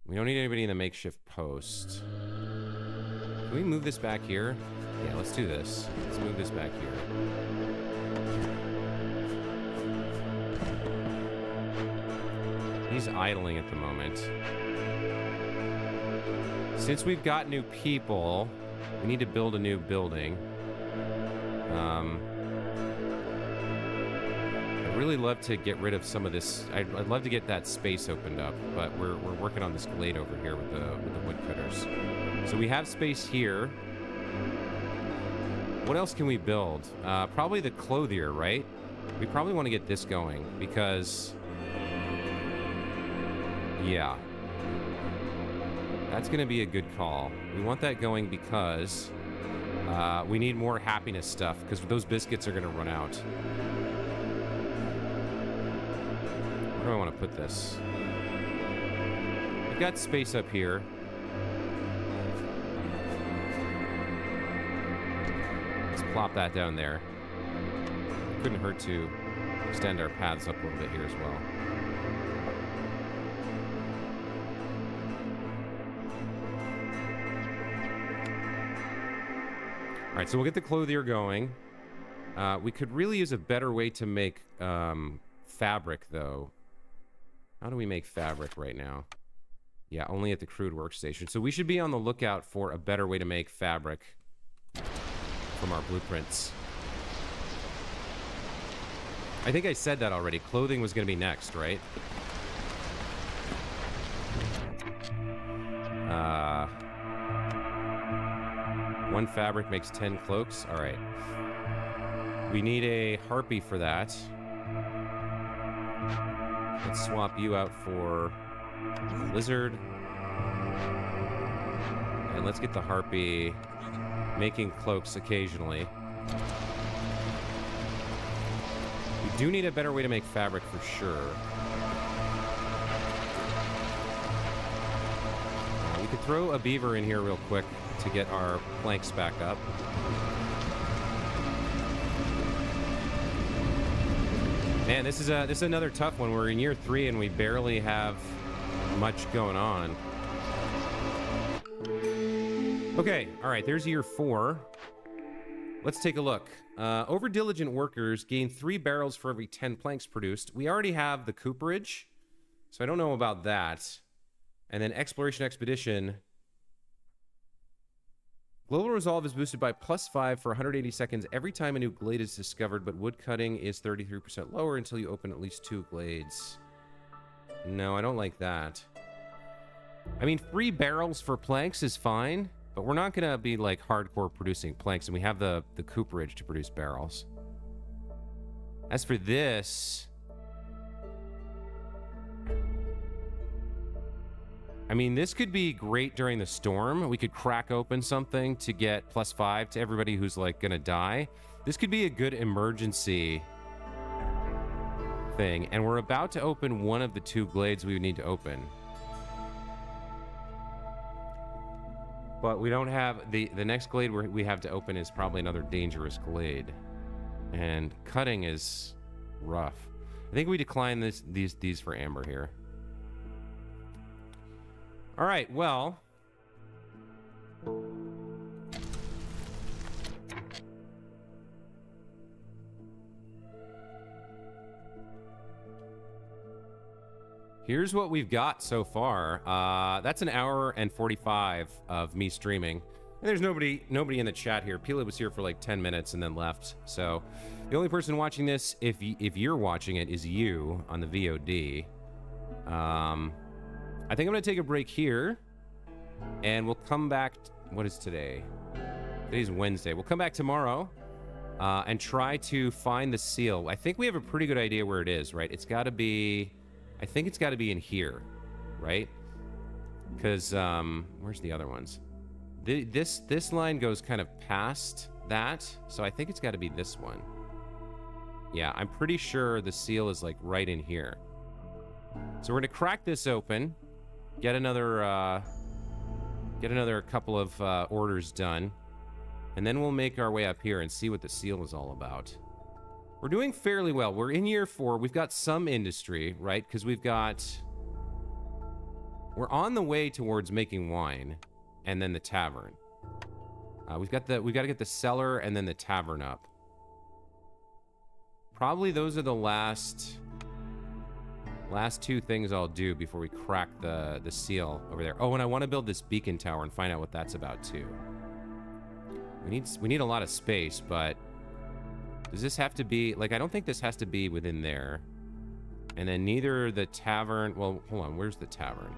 We don't need anybody in the makeshift post. Can we move this back here? Yeah, let's do this. Let's move this back here. He's idling at the moment. Since we've got new people, we need to build a new building. I'd really love to get rid of some of this. I'd love to get that space opened up, but we're working on this glade over here with the woodcutters. So we have space here. What else can we build? Probably the clothier, right? We probably want to get this going because... Yeah. That's going to be a good call. We want that going because we need more happiness stuff, because those biscuits are going to run out. Where do I want to put this? We've got space up here. Let's plop that down there. Couldn't hurt to extend our paths up a little bit here as well. All right, so we'll get the clothier going. We could really use a better way to make fabric, though. How do we make fabric right now? Yeah, only at the crude workstation. So we should be on the lookout for a better way to make fabric from our blueprints. I think I said that already. Clothing was going to be next, right? One fabric makes 10 cloaks. All right. We need a harpy for that. Let's swap you out for a lizard. And let's get the harpy making cloaks occasionally. We do need a better way to make fabric for sure. We could throw a beaver in here real quick to get our planks back up. Man, this is another tough one. We're in year 3 and we barely have much going on. Okay, all right, there's year 4. Let's take a look. Over diligent workers gain 3 barrels for every 10 planks produced. We already have the cooperage, so I don't know about that. And then exploration expedition. Global resolve is boosted by +5 for 180 seconds every time a new glade is discovered, but wood cutting is 33% lower until you open at least 2 glades. No, I don't like that. I mean, 3 barrels for planks is fine, but we're not going to be, like, hardcore producing planks, and we have the cooperage to produce barrels. As for this... I mean, this could be great during the storm. We could crack open something to get +5 to everybody who's, like, gonna die. This could be a good emergency thing. And we're about to open one of the 2 glades we would need to open. But we don't have... The next glade we have to open is probably another dangerous glade. And cutting is rough. I think we decline these for amber here. All right, well... Here's what we've got so far. That's an hour and 45 of me streaming. And there's nobody in the chat here. Pila was here for like 10 minutes and then left. So the only person watching this, if you're watching it, is you on the VOD. I think I'm going to take a break here, and we'll come back... What is today? Today's Wednesday. We'll come back tomorrow and try to find the seal. I think we have a pretty good idea where it is, right? It's got to be... I think it's got to be in here, right? Because, where's the other ones? This line goes kind of past that, so I think it's got to be this one. Yeah, I'm pretty sure the seal is, like, right in here. So we're going to crack this open. Get another couple of orders done, and then we'll make our way up here and see what the seal is all about. We're doing fairly well. We're in year 4. We've got some industry, right? Because we're on the way towards making wine, and then the tavern. We've got to get the cellar and then the tavern up. Probably those are the last 2 things I'll do before we crack the seal over there. Oh, and I want to build this beacon tower and find out what that's about too. We need a lot of space, but does this have to be... Like, I don't think this has to be within there. And then neither the tavern... Well, hold on. Where's the tavern?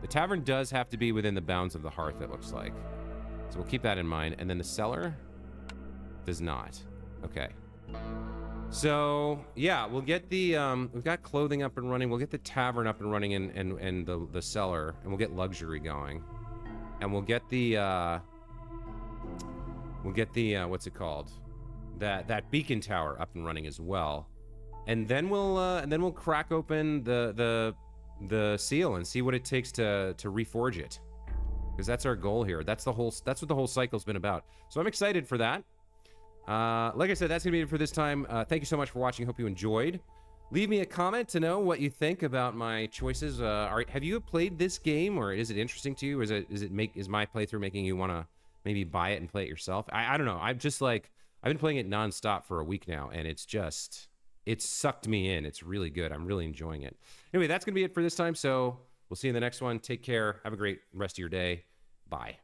The tavern does have to be within the bounds of the hearth, it looks like. So we'll keep that in mind. And then the cellar does not. Okay. So yeah, we'll get the we've got clothing up and running. We'll get the tavern up and running, and the cellar, and we'll get luxury going, and we'll get the what's it called, that beacon tower up and running as well, and then we'll crack open the seal and see what it takes to reforge it, because that's our goal here. That's what the whole cycle's been about. So I'm excited for that. Like I said, that's gonna be it for this time. Thank you so much for watching. Hope you enjoyed. Leave me a comment to know what you think about my choices. Have you played this game, or is it interesting to you? Is my playthrough making you want to maybe buy it and play it yourself? I don't know. I've been playing it nonstop for a week now, and it's sucked me in. It's really good. I'm really enjoying it. Anyway, that's gonna be it for this time. So we'll see you in the next one. Take care. Have a great rest of your day. Bye.